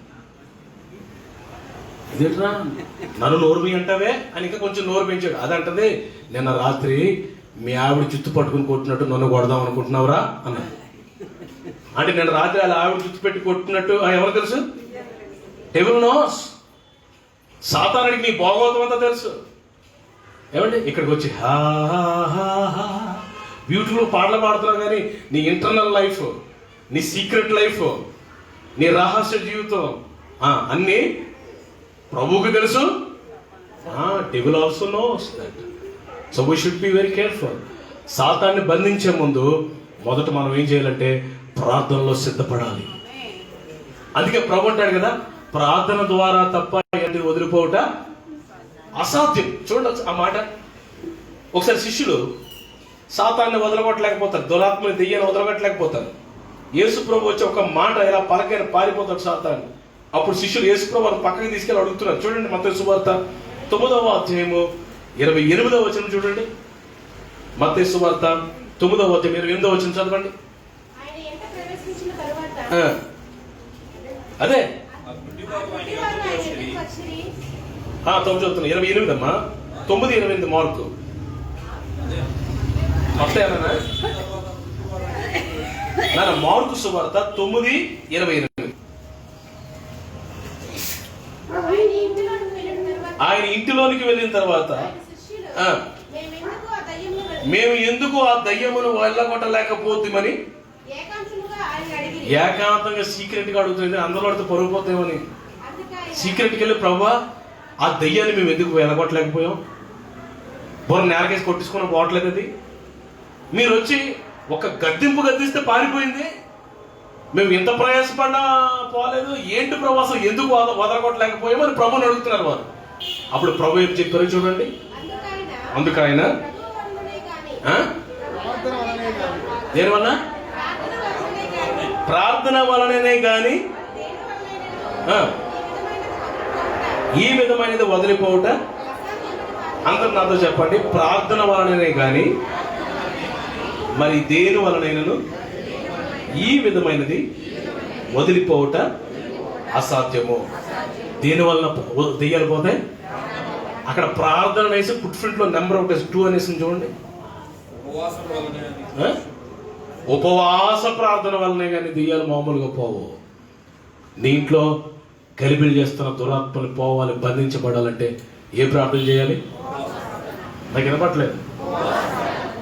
ఇదేట్రా నన్ను నోర్మి అంటావే అని ఇంకా కొంచెం నోరు పెంచాడు. అదంటది, నిన్న రాత్రి మీ ఆవిడ చుత్తు పట్టుకుని కొట్టినట్టు నన్ను కొడదాం అనుకుంటున్నావురా అన్నది. అంటే నేను రాత్రి అలా ఆవిడ చుత్తు పెట్టి కొట్టినట్టు ఎవరు తెలుసు? Devil nose. సాతానుడికి నీ భోగవతం అంతా తెలుసు. ఏమండి ఇక్కడికి వచ్చి బ్యూటిఫుల్ పాటలు పాడుతున్నావు, కానీ నీ ఇంటర్నల్ లైఫ్, నీ సీక్రెట్ లైఫ్, నీ రహస్య జీవితం అన్నీ ప్రభువుకి తెలుసు. Devil also knows that. So we should be very careful. సాతాన్ని బంధించే ముందు మొదట మనం ఏం చేయాలంటే ప్రార్థనలో సిద్ధపడాలి. అందుకే ప్రభు అంటాడు కదా, ప్రార్థన ద్వారా తప్ప ఏంటి వదిలిపోవుట అసాధ్యం. చూడండి ఆ మాట. ఒకసారి శిష్యులు సాతాన్ని వదలగొట్టలేకపోతారు, దురాత్మని దెయ్యాన్ని వదలగొట్టలేకపోతారు. యేసు ప్రభు వచ్చి ఒక మాట ఇలా పలకైన పారిపోతాడు సాతాన్ని. అప్పుడు శిష్యులు యేసు ప్రభు వారు పక్కకి తీసుకెళ్ళి అడుగుతున్నారు. చూడండి మత్తయి సువార్త 9వ అధ్యాయము 28వ వచనం చూడండి. మత్తయి సువార్త 9వ అధ్యాయం 28వ వచనం చదవండి. అదే చదువుతున్నా 28 అమ్మా, 9:28 మార్కు. వస్తాయన్నా మార్కు సువార్త 9:28. ఆయన ఇంటిలోనికి వెళ్ళిన తర్వాత మేము ఎందుకు ఆ దయ్యమును వెళ్ళగొట్టలేకపోతామని ఏకాంతంగా సీక్రెట్ గా అడుగుతుంది. అందరూ అడితే పరుగు పోతామని సీక్రెట్కి వెళ్ళి, ప్రభువా ఆ దయ్యాన్ని మేము ఎందుకు వెళ్ళగొట్టలేకపోయాం? బొర్ర నేలకేసి కొట్టించుకుని పోవట్లేదు. అది మీరు వచ్చి ఒక గద్దిస్తే పారిపోయింది. మేము ఇంత ప్రయాసపడినా పోలేదు. ఏంటి ప్రభు అసలు ఎందుకు వదలగొట్టలేకపోయామని ప్రభుని అడుగుతున్నారు వారు. అప్పుడు ప్రభు ఏం చెప్పారో చూడండి. అందుకు ఆయన దేనివల్ల? ప్రార్థన వలననే గాని ఈ విధమైనది వదిలిపోవుట, అందరు నాతో చెప్పండి, ప్రార్థన వలననే కానీ మరి దేని వలనైనను ఈ విధమైనది వదిలిపోవుట అసాధ్యము. దేని వలన దెయ్యాలు పోతాయి? అక్కడ ప్రార్థన వేసి ఫుట్ ప్రింట్ లో నెంబర్ 2 అనేసి చూడండి. ఉపవాస ప్రార్థన వల్లనే కానీ దెయ్యాలు మామూలుగా పోవు. దీంట్లో గలిబిలి చేస్తున్న దురాత్మలు పోవాలి, బంధించబడాలంటే ఏ ప్రార్థన చేయాలి? నాకు వినపట్లేదు.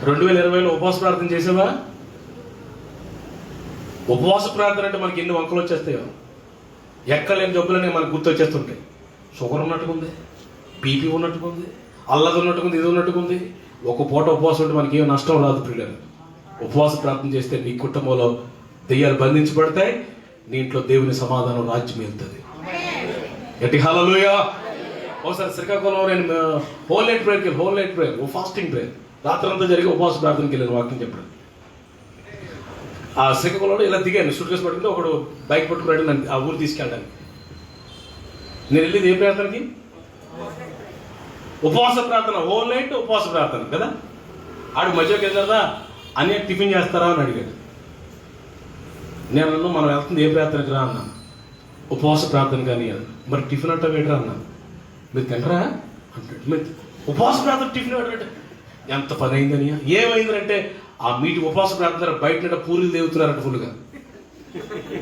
2020లో ఉపవాస ప్రార్థన చేసావా? ఉపవాస ప్రార్థన అంటే మనకి ఎన్ని వంకలు వచ్చేస్తాయో, ఎక్కలేని జబ్బులనే మనకు గుర్తొచ్చేస్తుంటాయి. షుగర్ ఉన్నట్టుకుంది, బీపీ ఉన్నట్టుకుంది, అల్లది ఉన్నట్టుకుంది, ఇది ఉన్నట్టుకుంది. ఒక పూట ఉపవాసం ఉంటే మనకి ఏం నష్టం రాదు పిల్లలు. ఉపవాస ప్రార్థన చేస్తే నీ కుటుంబంలో దెయ్యాలు బంధించబడతాయి, నీ ఇంట్లో దేవుని సమాధానం రాజ్యం వెళ్తుంది. గట్టి హల్లెలూయా. ఒకసారి శ్రీకాకుళంలో నేను whole night prayer fasting prayer రాత్రంతా జరిగి ఉపవాస ప్రార్థనకి వెళ్ళాను వాక్యం చెప్పడం. ఆ శ్రీకాకుళంలో ఇలా దిగాను, సూట్ కేసు పట్టుకుంటే ఒకడు బైక్ పట్టుకున్నాడు నన్ను ఆ ఊరు తీసుకెళ్ళడానికి. నేను వెళ్ళేది ఏ ప్రార్థనకి? ఉపవాస ప్రార్థన, హోల్ నైట్ ఉపవాస ప్రార్థన కదా. ఆడు మధ్యలోకి వెళ్ళదా అన్నీ టిఫిన్ చేస్తారా అని అడిగాడు. నేను అన్నా మనం వెళ్తుంది ఏ ప్రార్థనకి రా అన్నాను. ఉపవాస ప్రార్థన కానీ. మరి టిఫిన్ అంటా వేయటరా అన్నాను. మీరు తినరా అంటాడు. మీరు ఉపవాస ప్రార్థన టిఫిన్ అంటే ఎంత పని అయిందని. ఏమైందంటే ఆ మీటి ఉపవాస ప్రార్థన బయట పూరీలు దేవుతున్నారట ఫుల్గా.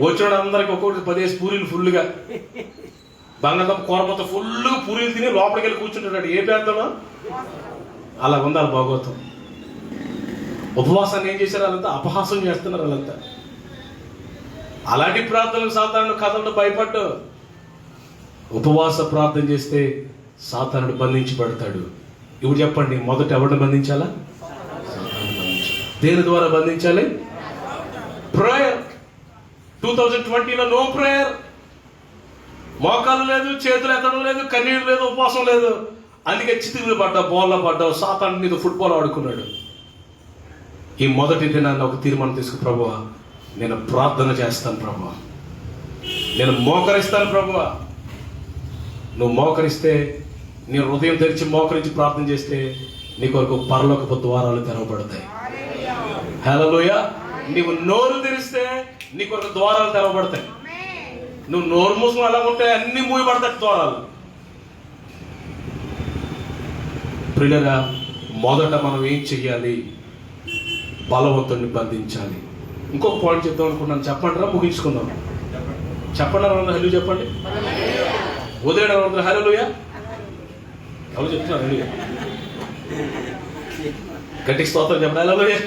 వచ్చిన అందరికి ఒక్కొక్కటి 10 పూరీలు ఫుల్గా, బంగాళదుంప కూర మొత్తం ఫుల్గా పూరీలు తిని లోపలికి వెళ్ళి కూర్చుంటున్నాడు. ఏ ప్రార్థన? అలా ఉండాలి భాగవతం. ఉపవాసాన్ని ఏం చేశారు? వాళ్ళంతా అపహాసం చేస్తున్నారు వాళ్ళంతా. అలాంటి ప్రార్థనలకు సాతానుడు కథలను భయపడ్డు. ఉపవాస ప్రార్థన చేస్తే సాతానుడు బంధించబడతాడు. ఇప్పుడు చెప్పండి, మొదట ఎవరిని బంధించాలా? దేని ద్వారా బంధించాలి? ప్రేయర్. 2020లో నో ప్రేయర్. మోకాలు లేదు, చేతులు ఎత్తడం లేదు, కన్నీరు లేదు, ఉపవాసం లేదు. అందుకే చితికులు పడ్డావు, బోల్లో పడ్డావు, సాతాను మీద ఫుట్బాల్ ఆడుకున్నాడు. ఈ మొదటి దినాన్ని ఒక తీర్మానం తీసుకు, ప్రభువా నేను ప్రార్థన చేస్తాను, ప్రభువా నేను మోకరిస్తాను, ప్రభువా. నువ్వు మోకరిస్తే, నీ హృదయం తెరిచి మోకరించి ప్రార్థన చేస్తే నీ కొరకు పరలోకపు ద్వారాలు తెరవబడతాయి. హల్లెలూయా. నీవు నోరు తెరిస్తే నీ కొరకు ద్వారాలు తెరవబడతాయి. నువ్వు నోరు మూసుకుని అలా ఉంటే అన్ని మూయబడతాయి ద్వారాలు. ప్రియులారా, మొదట మనం ఏం చెయ్యాలి? బలవంతుడిని బంధించాలి. ఇంకొక పాయింట్ చెప్తాం అనుకున్నాను, చెప్పండి రా, ముగించుకుందాం. చెప్పండి రా, హల్లు చెప్పండి. వదిలేయడం హల్లెలూయా. ఎవరు చెప్తున్నారు? హల్లు గట్టి స్తోత్రం చెప్పండి. హల్లెలూయా,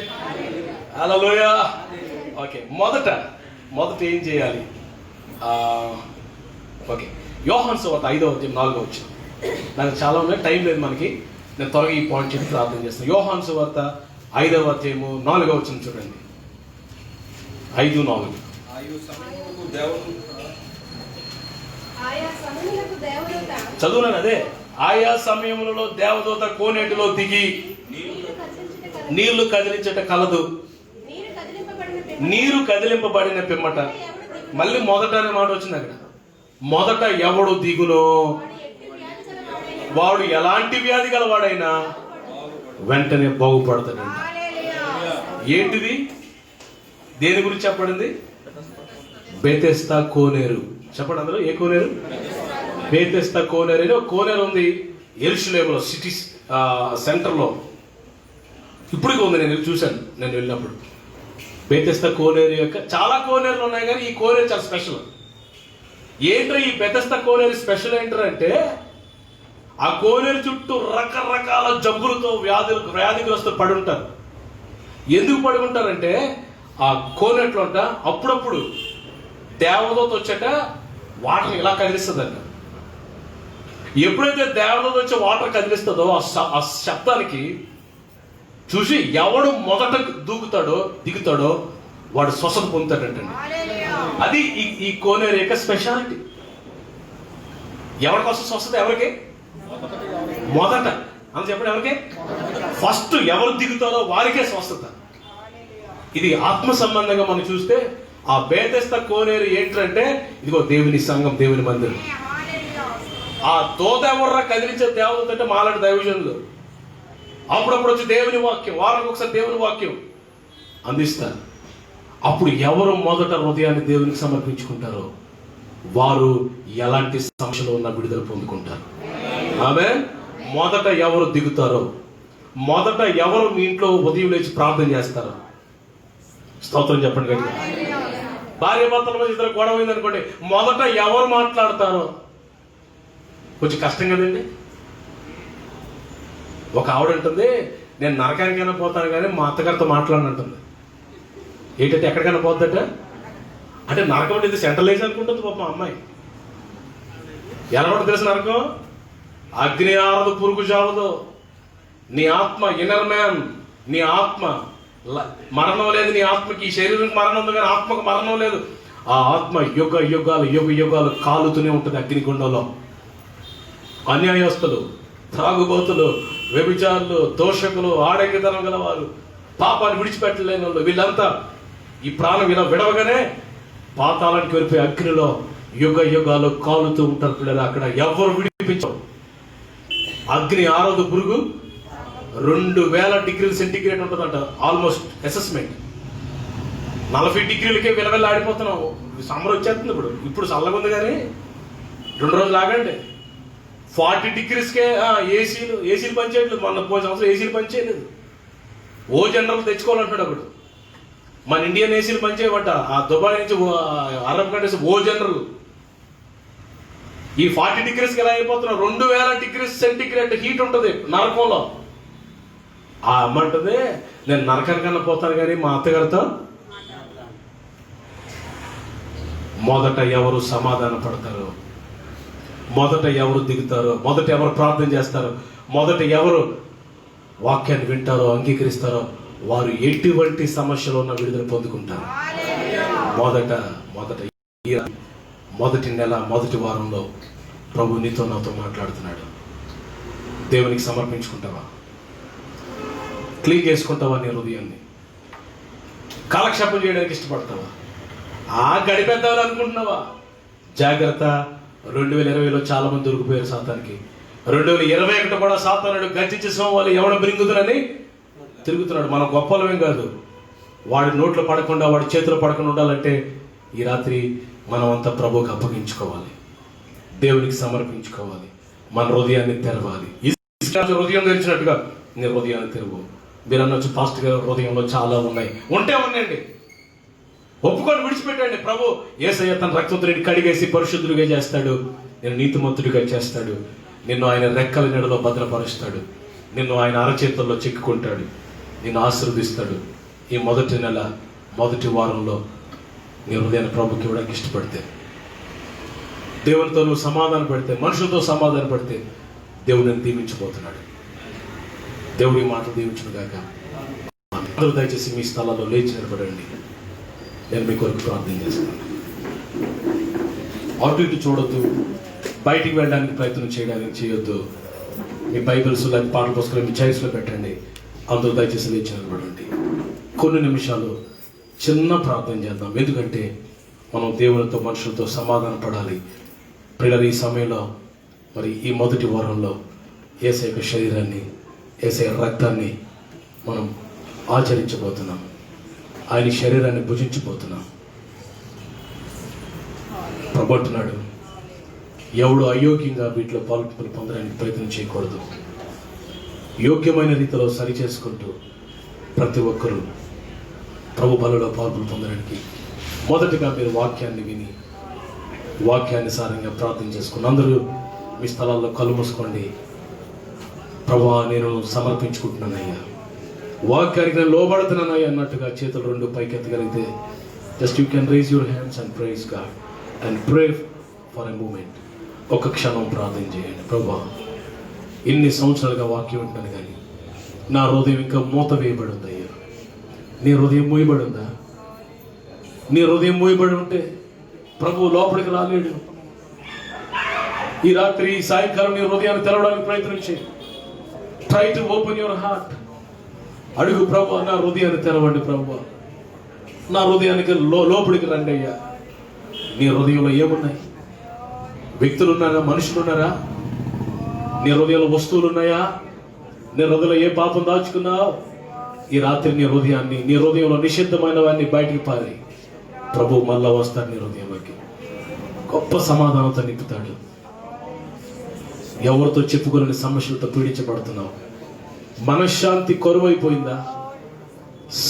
హల్లెలూయా. ఓకే, మొదట ఏం చేయాలి? ఓకే, యోహాను సువార్త 5వ అధ్యాయం 4వ వచనం. నాకు చాలా ఉన్నాయి, టైం లేదు మనకి. నేను త్వరగా ఈ పాయింట్ చెప్పి ప్రార్థన చేస్తాను. యోహాను సువార్త 5వ అధ్యాయము 4వ వచనం చూడండి. 5:4. చదువునాను అదే. ఆయా సమయములలో దేవదూత కోనేటిలో దిగి నీళ్లు కదిలించట కలదు. నీరు కదిలింపబడిన పిమ్మట, మళ్ళీ మొదట అనే మాట వచ్చింది అక్కడ. మొదట ఎవడు దిగునో వాడు ఎలాంటి వ్యాధి గలవాడైనా వెంటనే బాగుపడతాడు. ఏంటిది? దేని గురించి చెప్పబడింది? బెతెస్దా కోనేరు. చెప్పండి అందరూ, ఏ కోనేరు? బెతెస్దా కోనేరు అని ఒక కోనేరు ఉంది యెరూషలేములో, సిటీ సెంటర్లో. ఇప్పటికీ ఉంది, నేను చూశాను నేను వెళ్ళినప్పుడు. బెతెస్దా కోనేరు యొక్క చాలా కోనేరులు ఉన్నాయి, కానీ ఈ కోనేరు చాలా స్పెషల్. ఏంటో ఈ బెతెస్దా కోనేరు స్పెషల్ ఏంటంటే, ఆ కోనేరు చుట్టూ రకరకాల జబ్బులతో వ్యాధిగ్రస్తులు పడి ఉంటారు. ఎందుకు పడి ఉంటారంటే, ఆ కోనేట్లో అంట అప్పుడప్పుడు దేవదూత వచ్చాక వాటర్ ఇలా కదిలిస్తుందంట. ఎప్పుడైతే దేవదూత వచ్చి వాటర్ కదిలిస్తుందో ఆ శబ్దానికి చూసి ఎవడు మొదట దిగుతాడో వాడు స్వస్థత పొందుతాడంటండి. అది ఈ కోనేరు యొక్క స్పెషాలిటీ. ఎవరికి వస్తుంది స్వస్థత? ఎవరికి? మొదట అని చెప్పండి. ఎవరికి? ఫస్ట్ ఎవరు దిగుతారో వారికే స్వస్థత. ఇది ఆత్మ సంబంధంగా మనం చూస్తే ఆ బెతెస్దా కోనేరు ఏంటంటే, ఇదిగో దేవుని సంఘం, దేవుని మందిరం. ఆ దోత ఎవర్రా కదిలించే దేవదూత అంటే మాలాంటి దైవజనులు. అప్పుడప్పుడు వచ్చి దేవుని వాక్యం, వారానికి ఒకసారి దేవుని వాక్యం అందిస్తారు. అప్పుడు ఎవరు మొదట హృదయాన్ని దేవునికి సమర్పించుకుంటారో వారు ఎలాంటి సమస్యలు ఉన్న విడుదల పొందుకుంటారు. ఆమె మొదట ఎవరు దిగుతారో, మొదట ఎవరు మీ ఇంట్లో ఉదయం లేచి ప్రార్థన చేస్తారో, స్తోత్రం చెప్పండి గట్టిగా. భార్య భర్తల మధ్య ఇద్దరు గొడవ అయింది అనుకోండి, మొదట ఎవరు మాట్లాడతారో కొంచెం కష్టం కదండి. ఒక ఆవిడ ఉంటుంది, నేను నరకానికైనా పోతాను కానీ మా అత్తగారితో మాట్లాడనంటుంది. ఏంటంటే ఎక్కడికైనా పోద్దట అంటే నరకం అంటే ఇది సెంట్రలైజ్ అనుకుంటుంది పాప అమ్మాయి. ఎలా ఉంటుంది తెలుసు నరకం? అగ్ని ఆరదు, పురుగు చావదు. నీ ఆత్మ, ఇన్నర్ మ్యాన్, నీ ఆత్మ మరణం లేదు. నీ ఆత్మకి, ఈ శరీరానికి మరణం ఉంది కానీ ఆత్మకు మరణం లేదు. ఆ ఆత్మ యుగ యుగాలు కాలుతూనే ఉంటుంది అగ్నిగుండంలో. అన్యాయస్తులు, త్రాగుబోతులు, వ్యభిచారులు, దోషకులు, ఆడంగితనం గలవారు, పాపాన్ని విడిచిపెట్టలేని వాళ్ళు, వీళ్ళంతా ఈ ప్రాణం ఇలా విడవగానే పాతాళానికి వెళ్ళిపోయి అగ్నిలో యుగ యుగాలు కాలుతూ ఉంటారు పిల్లలు. అక్కడ ఎవరు విడిపించవు. అగ్ని ఆరదు, పురుగు 2000 డిగ్రీల సెంటిగ్రేడ్ ఉంటుందంట ఆల్మోస్ట్ అసెస్మెంట్. 40 డిగ్రీలకే విలవెల్ల ఆడిపోతున్నాం. సమ్మర్ వచ్చేస్తుంది. ఇప్పుడు చల్లగా ఉంది కానీ 2 రోజులు ఆగండి. 40 డిగ్రీస్కే ఏసీలు పనిచేయట్లేదు. మొన్న పోయిన సంవత్సరం ఏసీలు పనిచేయలేదు. ఓ జనరల్ తెచ్చుకోవాలంటాడు. అప్పుడు మన ఇండియన్ ఏసీలు పనిచేయబట్ట. ఆ దుబాయ్ నుంచి అరబ్ కంట్రీస్ ఓ జనరల్. ఈ 40 డిగ్రీస్కి ఎలా అయిపోతున్నాం? 2000 డిగ్రీస్ సెంటిగ్రేడ్ హీట్ ఉంటుంది నరకంలో. ఆ అమ్మ అంటుంది, నేను నరకానికన్నా పోతాను కానీ మా అత్తగారితో. మొదట ఎవరు సమాధాన పడతారో, మొదట ఎవరు దిగుతారో, మొదట ఎవరు ప్రార్థన చేస్తారో, మొదట ఎవరు వాక్యాన్ని వింటారో, అంగీకరిస్తారో వారు ఎటువంటి సమస్యలు ఉన్న విడుదల పొందుకుంటారు. మొదటి నెల మొదటి వారంలో ప్రభు నీతో నాతో మాట్లాడుతున్నాడు. దేవునికి సమర్పించుకుంటావా? క్లీన్ చేసుకుంటావా నీ హృదయాన్ని? కాలక్షేపం చేయడానికి ఇష్టపడతావా? గడిపేద్దామని అనుకుంటున్నావా? జాగ్రత్త. 2020లో చాలా మంది దొరికిపోయారు సాతానికి. 2021 కూడా సాతానుడు గర్జించే సోమవాళ్ళు ఎవడ బ్రింగుతునని తిరుగుతున్నాడు. మనం గొప్పలమేం కాదు. వాడి నోట్లో పడకుండా, వాడి చేతిలో పడకుండా ఉండాలంటే ఈ రాత్రి మనం అంతా ప్రభువుకి అప్పగించుకోవాలి, దేవునికి సమర్పించుకోవాలి, మన హృదయాన్ని తెరవాలి. హృదయం తెరిచినట్టుగా నీ హృదయాన్ని తెరువు. మీరు అనొచ్చు, పాస్టర్ గారి హృదయంలో చాలా ఉన్నాయి. ఉన్నాయండి, ఒప్పుకొని విడిచిపెట్టండి. ప్రభు యేసయ్య తన రక్తంతో నిన్ను కడిగేసి పరిశుద్ధుడిగా చేస్తాడు, నేను నీతిమంతుడిగా చేస్తాడు, నిన్ను ఆయన రెక్కల నీడలో భద్రపరుస్తాడు, నిన్ను ఆయన అరచేతుల్లో చిక్కుకుంటాడు, నిన్ను ఆశీర్వదిస్తాడు. ఈ మొదటి నెల మొదటి వారంలో నీ హృదయాన్ని ప్రభుకి ఇవ్వడానికి ఇష్టపడితే, దేవునితో నువ్వు సమాధాన పడితే, మనుషులతో సమాధాన పడితే దేవుడిని దీవించబోతున్నాడు. దేవుడి మాటలు దీవించును గాక. అందరూ దయచేసి మీ స్థలాల్లో లేచి నిలబడండి. నేను మీ కొరకు ప్రార్థన చేస్తాను. అటు ఇటు చూడొద్దు, బయటికి వెళ్ళడానికి ప్రయత్నం చేయొద్దు. మీ బైబిల్స్ లేకపోతే పాటల పుస్తకాలు మీ చైర్స్లో పెట్టండి. అందరూ దయచేసి లేచి నిలబడండి. కొన్ని నిమిషాలు చిన్న ప్రార్థన చేద్దాం. ఎందుకంటే మనం దేవునితో, మనుషులతో సమాధాన పడాలి. పిల్లలు ఈ సమయంలో, మరి ఈ మొదటి వారంలో యేసయ్య యొక్క శరీరాన్ని, యేసయ్య రక్తాన్ని మనం ఆచరించబోతున్నాం. ఆయన శరీరాన్ని భుజించబోతున్నాం. ప్రభుత్తున్నాడు, ఎవడు అయోగ్యంగా వీటిలో పాల్గొని పొందడానికి ప్రయత్నం చేయకూడదు. యోగ్యమైన రీతిలో సరి చేసుకుంటూ ప్రతి ఒక్కరూ ప్రభు బలలో పాల్గొని పొందడానికి మొదటిగా మీరు వాక్యాన్ని విని, వాక్యానుసారంగా ప్రార్థన చేసుకుని అందరూ మీ స్థలాల్లో కళ్ళు మూసుకోండి. ప్రభువా, నేను సమర్పించుకుంటున్నానయ్యా, వాక్యానికి నేను లోబడుతున్నానయ్యా అన్నట్టుగా చేతులు 2 పైకెత్తగలిగితే just you can raise your hands and praise God and pray for a moment. ఒక క్షణం ప్రార్థన చేయండి. ప్రభువా, ఇన్ని సంవత్సరాలుగా వాక్యం ఉంటున్నాను కానీ నా హృదయం ఇంకా మూత వేయబడి ఉంది అయ్యా. నీ హృదయం మూయబడి ఉందా? నీ హృదయం మూయబడి ఉంటే ప్రభువు లోపలికి రాలేడు. ఈ రాత్రి, ఈ సాయంకాలం నీ హృదయాన్ని తెరవడానికి ప్రయత్నం చేయి. Try to open your heart. అడుగు, ప్రభు నా హృదయాన్ని తెరవండి, ప్రభు నా హృదయానికి లోపలికి రండి అయ్యా. నీ హృదయంలో ఏమున్నాయి? వ్యక్తులు ఉన్నారా? మనుషులు ఉన్నారా? నీ హృదయంలో వస్తువులు ఉన్నాయా? నీ హృదయంలో ఏ పాపం దాచుకున్నావు? ఈ రాత్రి నీ హృదయంలో నిషిద్ధమైన వాడిని బయటికి పారి. ప్రభు మళ్ళా వస్తాడు నీ హృదయంలోకి, గొప్ప సమాధానంతో నింపుతాడు. ఎవరితో చెప్పుకోలేని సమస్యలతో పీడించబడుతున్నావు? మనశ్శాంతి కరువైపోయిందా?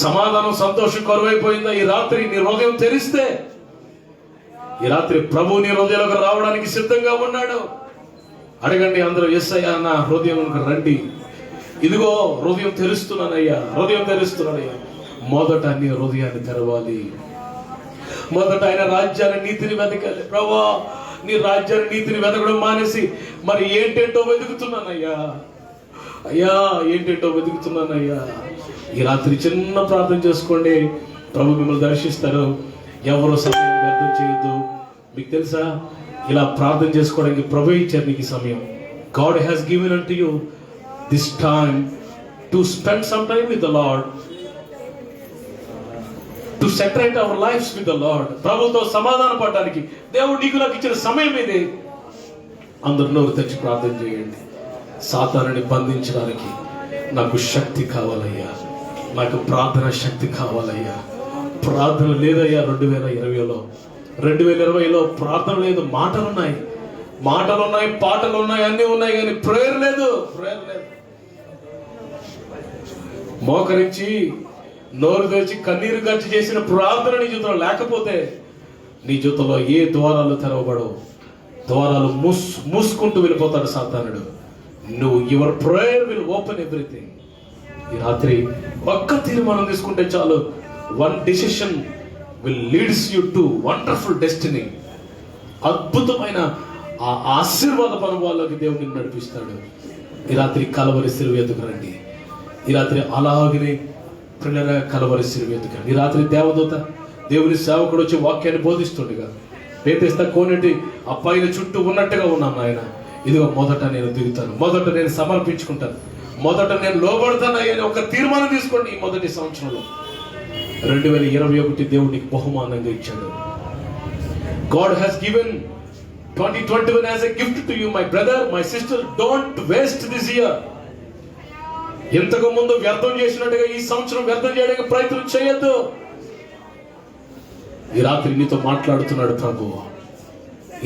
సమాధానం, సంతోషం కరువైపోయిందా? ఈ రాత్రి నీ హృదయం తెరిస్తే, ఈ రాత్రి ప్రభు నీ హృదయంలోకి రావడానికి సిద్ధంగా ఉన్నాడు. అడగండి అందరూ, యేసయ్యా నా హృదయంలోకి రండి, ఇదిగో హృదయం తెరుస్తున్నానయ్యా, హృదయం తెరుస్తున్నానయ్యా. మొదట నీ హృదయాన్ని తెరవాలి. మొదట ఆయన రాజ్యాన్ని, నీతిని వెతకాలి. ప్రభా, నీ రాజ్యాన్ని, నీతిని వెతకడం మానేసి మరి ఏంటేంటో వెతుకుతున్నానయ్యా, అయ్యా ఏంటేంటో వెతుకుతున్నానయ్యా. ఈ రాత్రి చిన్న ప్రార్థన చేసుకోండి, ప్రభు మిమ్మల్ని దర్శిస్తారు. ఎవరో సమయం వ్యర్థం చేయొద్దు. మీకు తెలుసా, ఇలా ప్రార్థన చేసుకోవడానికి ప్రభు ఇచ్చారు నీకు సమయం. God has given unto you this time to spend some time with the Lord, to saturate our lives with the Lord. ప్రభుతో సమాధాన పడడానికి దేవుడు నీకు నాకు ఇచ్చిన సమయం ఇది. అందరు నోరు తెచ్చి ప్రార్థన చేయండి. సాతానుని బంధించడానికి నాకు శక్తి కావాలయ్యా, నాకు ప్రార్థన శక్తి కావాలయ్యా. ప్రార్థన లేదయ్యా 2020లో. 2020లో ప్రార్థన లేదు. మాటలున్నాయి, పాటలు ఉన్నాయి, అన్నీ ఉన్నాయి, కానీ ప్రేయర్ లేదు. మోకరించి నోరు తెరిచి కన్నీరు గచ్చి చేసిన ప్రార్థన నీ జీవితంలో లేకపోతే నీ జీవితంలో ఏ ద్వారాలు తెరవబడవు. ద్వారాలు మూసుకుంటూ వెళ్ళిపోతాడు సాతానుడు. Your prayer will open everything. ఈ రాత్రి ఒక్క తీర్మానం తీసుకుంటే చాలు. One decision will leads you to wonderful destiny. అద్భుతమైన ఆ ఆశీర్వాద అనుభవాల్లోకి దేవుడిని నడిపిస్తాడు. ఈ రాత్రి కలవరి సిలువ ఎదుగురండి. ఈ రాత్రి అలాగనే పిల్లల కలవరి సిలువ ఎదుగురండి. ఈ రాత్రి దేవదూత, దేవుని సేవకుడు వచ్చి వాక్యాన్ని బోధిస్తుండగా పేతేస్తా కోనేటి ఆ పైన చుట్టూ ఉన్నట్టుగా ఉన్నాను ఆయన. ఇదిగో మొదట నేను దిగుతాను, మొదట నేను సమర్పించుకుంటాను, మొదట నేను లోబడతాను అని ఒక తీర్మానం తీసుకోండి. ఈ మొదటి సంవత్సరంలో 2021 దేవుడికి బహుమానంగా ఇచ్చాడు. God has given 2021 as a gift to you, my brother, my sister. Don't waste this year. ఇంతకు ముందు వ్యర్థం చేసినట్టుగా ఈ సంవత్సరం వ్యర్థం చేయడానికి ప్రయత్నం చేయొద్దు. ఈ రాత్రి నీతో మాట్లాడుతున్నాడు ప్రభు.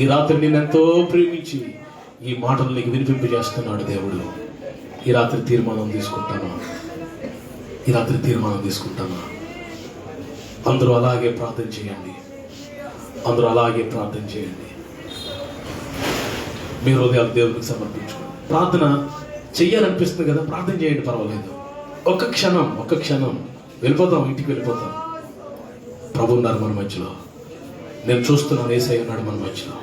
ఈ రాత్రి నేను ఎంతో ప్రేమించి ఈ మాటలు నీకు వినిపింపజేస్తున్నాడు దేవుడు. ఈ రాత్రి తీర్మానం తీసుకుంటాను, ఈ రాత్రి తీర్మానం తీసుకుంటాను. అందరూ అలాగే ప్రార్థన చేయండి, అందరూ అలాగే ప్రార్థన చేయండి. మీ హృదయాలు దేవునికి సమర్పించుకోండి. ప్రార్థన చెయ్యాలనిపిస్తుంది కదా, ప్రార్థన చేయండి, పర్వాలేదు. ఒక్క క్షణం వెళ్ళిపోతాం, ఇంటికి వెళ్ళిపోతాం. ప్రభు ఉన్నారు మన మధ్యలో. నేను చూస్తున్నాను, యేసయ్య ఉన్నాడు మన మధ్యలో.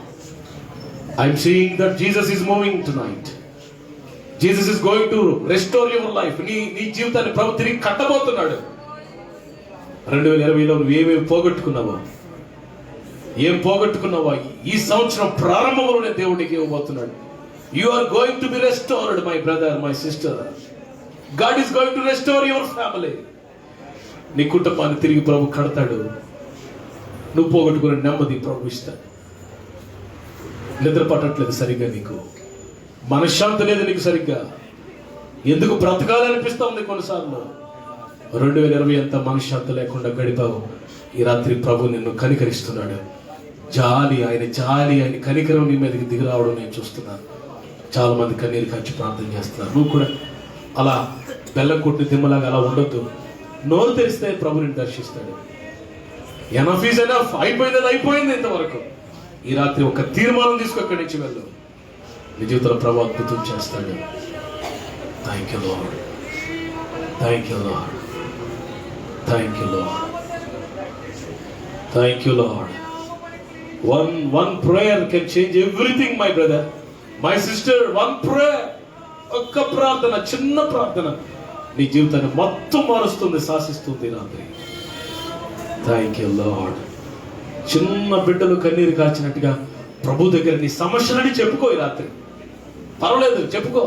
I'm seeing that Jesus is moving tonight. Jesus is going to restore your life. నీ జీవితాన్ని ప్రభు తిరిగి కట్టబోతున్నాడు. 2020లో నువ్వు ఏమేమి పోగొట్టుకున్నావో, ఏం పోగొట్టుకున్నావో ఈ సంవత్సరం ప్రారంభంలోనే దేవుడికి ఇవ్వబోతున్నాడు. You are going to be restored, my brother, my sister. God is going to restore your family. నీ కుటుంబాన్ని తిరిగి ప్రభు కడతాడు. నువ్వు పోగొట్టుకునే నెమ్మది ప్రభు ఇస్తాడు. నిద్ర పట్టట్లేదు సరిగ్గా, నీకు మనశ్శాంతి లేదు నీకు సరిగ్గా. ఎందుకు బ్రతకాలనిపిస్తా ఉంది కొన్నిసార్లు. 2020 ఎంత మనశ్శాంతి లేకుండా గడిపావు. ఈ రాత్రి ప్రభు నిన్ను కనికరిస్తున్నాడు. ఆయన కనికరం నీ మీదకి దిగి రావడం నేను చూస్తున్నాను. చాలా మంది కన్నీరు కాచి ప్రార్థన చేస్తున్నారు. నువ్వు కూడా అలా బెల్లం కొట్టి దిమ్మలాగా అలా ఉండొద్దు. నోరు తెరిస్తే ప్రభు నిన్ను దర్శిస్తాడు. Enough is enough. అయిపోయింది ఇంతవరకు. ఈ రాత్రి ఒక తీర్మానం తీసుకో, అక్కడి నుంచి వెళ్ళు. నీ జీవితంలో ప్రభు అద్భుతం చేస్తాడు. Thank you lord, thank you lord, thank you lord, thank you lord. One prayer can change everything, my brother, my sister. One prayer, ఒక్క ప్రార్థన, చిన్న ప్రార్థన నీ జీవితాన్ని మొత్తం మారుస్తుంది, శాసిస్తుంది రాత్రి. Thank you lord. చిన్న బిడ్డలు కన్నీరు కాచినట్టుగా ప్రభు దగ్గర నీ సమస్యలని చెప్పుకో. ఈ రాత్రి పర్వాలేదు, చెప్పుకో.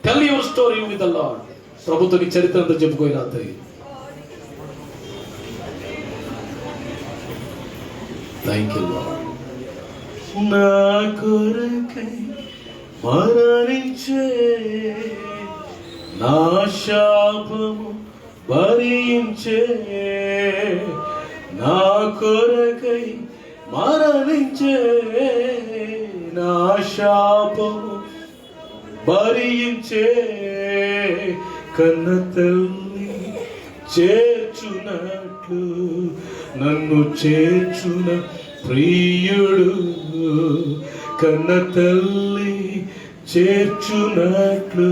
Tell your story with the Lord. ప్రభుతో నీ చరిత్ర అంతా చెప్పుకో ఈ రాత్రి. Thank you lord. నా కొరకై మరణించే నా శాపము భరించే నా కొరకై మరణించే నా శాపము భరించే కన్న తల్లి చేర్చునట్లు నన్ను చేర్చున ప్రియుడు కన్న తల్లి చేర్చునట్లు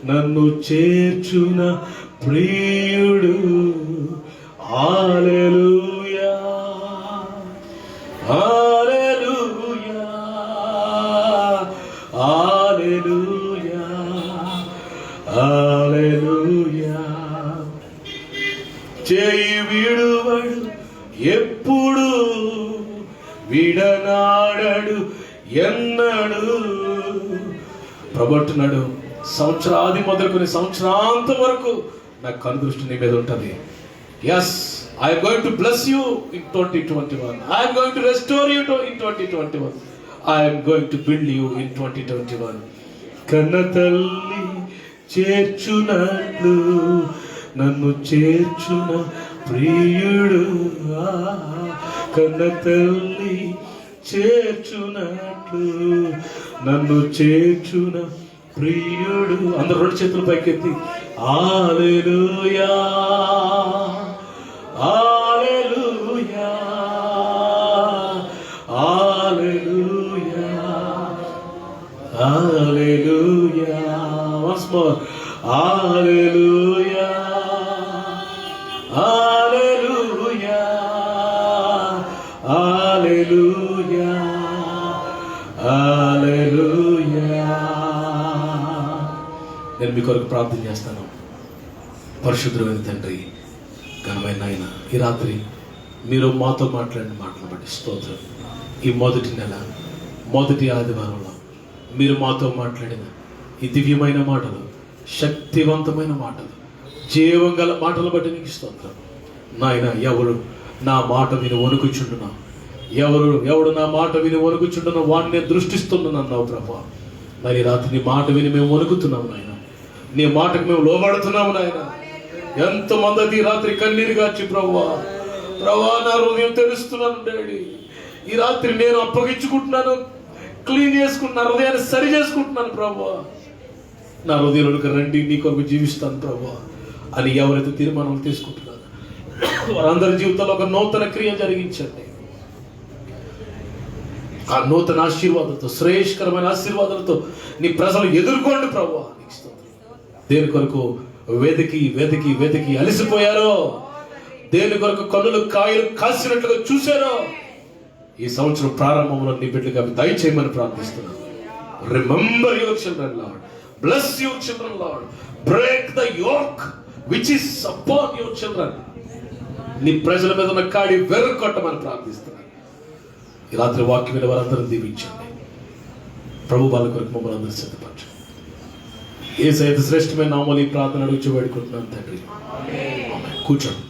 నన్ను చేర్చున ప్రియుడు. హల్లెలూయా హల్లెలూయా హల్లెలూయా హల్లెలూయా. చేయి విడువడు ఎప్పుడు విడనాడడు ఎన్నడు. ప్రభుట్టున్నాడు, సంవత్సరాది మొదలుకొని సంవత్సరాంతం వరకు నా కనుదృష్టి నీ మీద ఉంటుంది. Yes, I'm going to bless you in 2021. I'm going to restore you in 2021. I'm going to build you in 2021. కన్న తల్లి చేర్చునట్లు నన్ను చేర్చున ప్రియుడు. కన్న తల్లి చేర్చునట్లు నన్ను చేర్చున ప్రియుడు. అందరు రెండు చేతులు పైకెత్తి హల్లెలూయా హల్లెలూయా హల్లెలూయా హల్లెలూయా. వన్స్ మోర్ హల్లెలూయా హల్లెలూయా హల్లెలూయా హల్లెలూయా. నేను మీ కొరకు ప్రార్థన చేస్తాను. పరిశుద్ధమైన తండ్రి, ఘనమైన ఆయన, ఈ రాత్రి మీరు మాతో మాట్లాడిన మాటలు బట్టి స్తోత్రం. ఈ మొదటి నెల మొదటి ఆదివారంలో మీరు మాతో మాట్లాడిన ఈ దివ్యమైన మాటలు, శక్తివంతమైన మాటలు, జీవం గల మాటలు బట్టి నీకు స్తోత్రం. నాయన, ఎవరు నా మాట విని వణుకుచుండునా, ఎవడు నా మాట విని వణుకుచుండునో వాడిని దృష్టిస్తున్నావు ప్రభా. మరి రాత్రి నీ మాట విని మేము వణుకుతున్నాము నాయన, నీ మాటకు మేము లోబడుతున్నాము నాయన. ఎంతమంది అది రాత్రి కన్నీరు గాచి ప్రభా నా హృదయం తెలుస్తున్నాను డాడీ. ఈ రాత్రి నేను అప్పగించుకుంటున్నాను, క్లీన్ చేసుకుంటున్నాను, హృదయాన్ని సరి చేసుకుంటున్నాను ప్రభా. నా హృదయంలోకి రండి, నీ కొరకు జీవిస్తాను ప్రభా అని ఎవరైతే తీర్మానం తీసుకుంటున్నారో వారందరి జీవితంలో ఒక నూతన క్రియ జరిగించండి. ఆ నూతన ఆశీర్వాదాలతో, శ్రేయస్కరమైన ఆశీర్వాదాలతో నీ ప్రజలు ఎదుర్కోండి ప్రభా. దేని కొరకు వెతికి వెతికి వెతికి అలసిపోయారో, దేని కొరకు కన్నులు కాయలు కాసినట్లుగా చూశారో, ఈ సంవత్సరం ప్రారంభంలో నీ బిడ్డగా దయచేయమని ప్రార్థిస్తున్నాను. Remember your children Lord, bless your children Lord, break the yoke which is upon your children. నీ ప్రజల మీద ఉన్న కాడి వెర్రకొట్టమని ప్రార్థిస్తున్నాను. ఈ రాత్రి వాక్యం మీద వారందరూ దీవించండి ప్రభు. వాళ్ళ కొరకు మమ్మల్ని అందరూ సిద్ధపరచండి. యేసయ్య శ్రేష్టమైన నామములో ఈ ప్రార్థన అడుగుచు వేడుకుంటున్నాను తండ్రి. కూర్చోండి.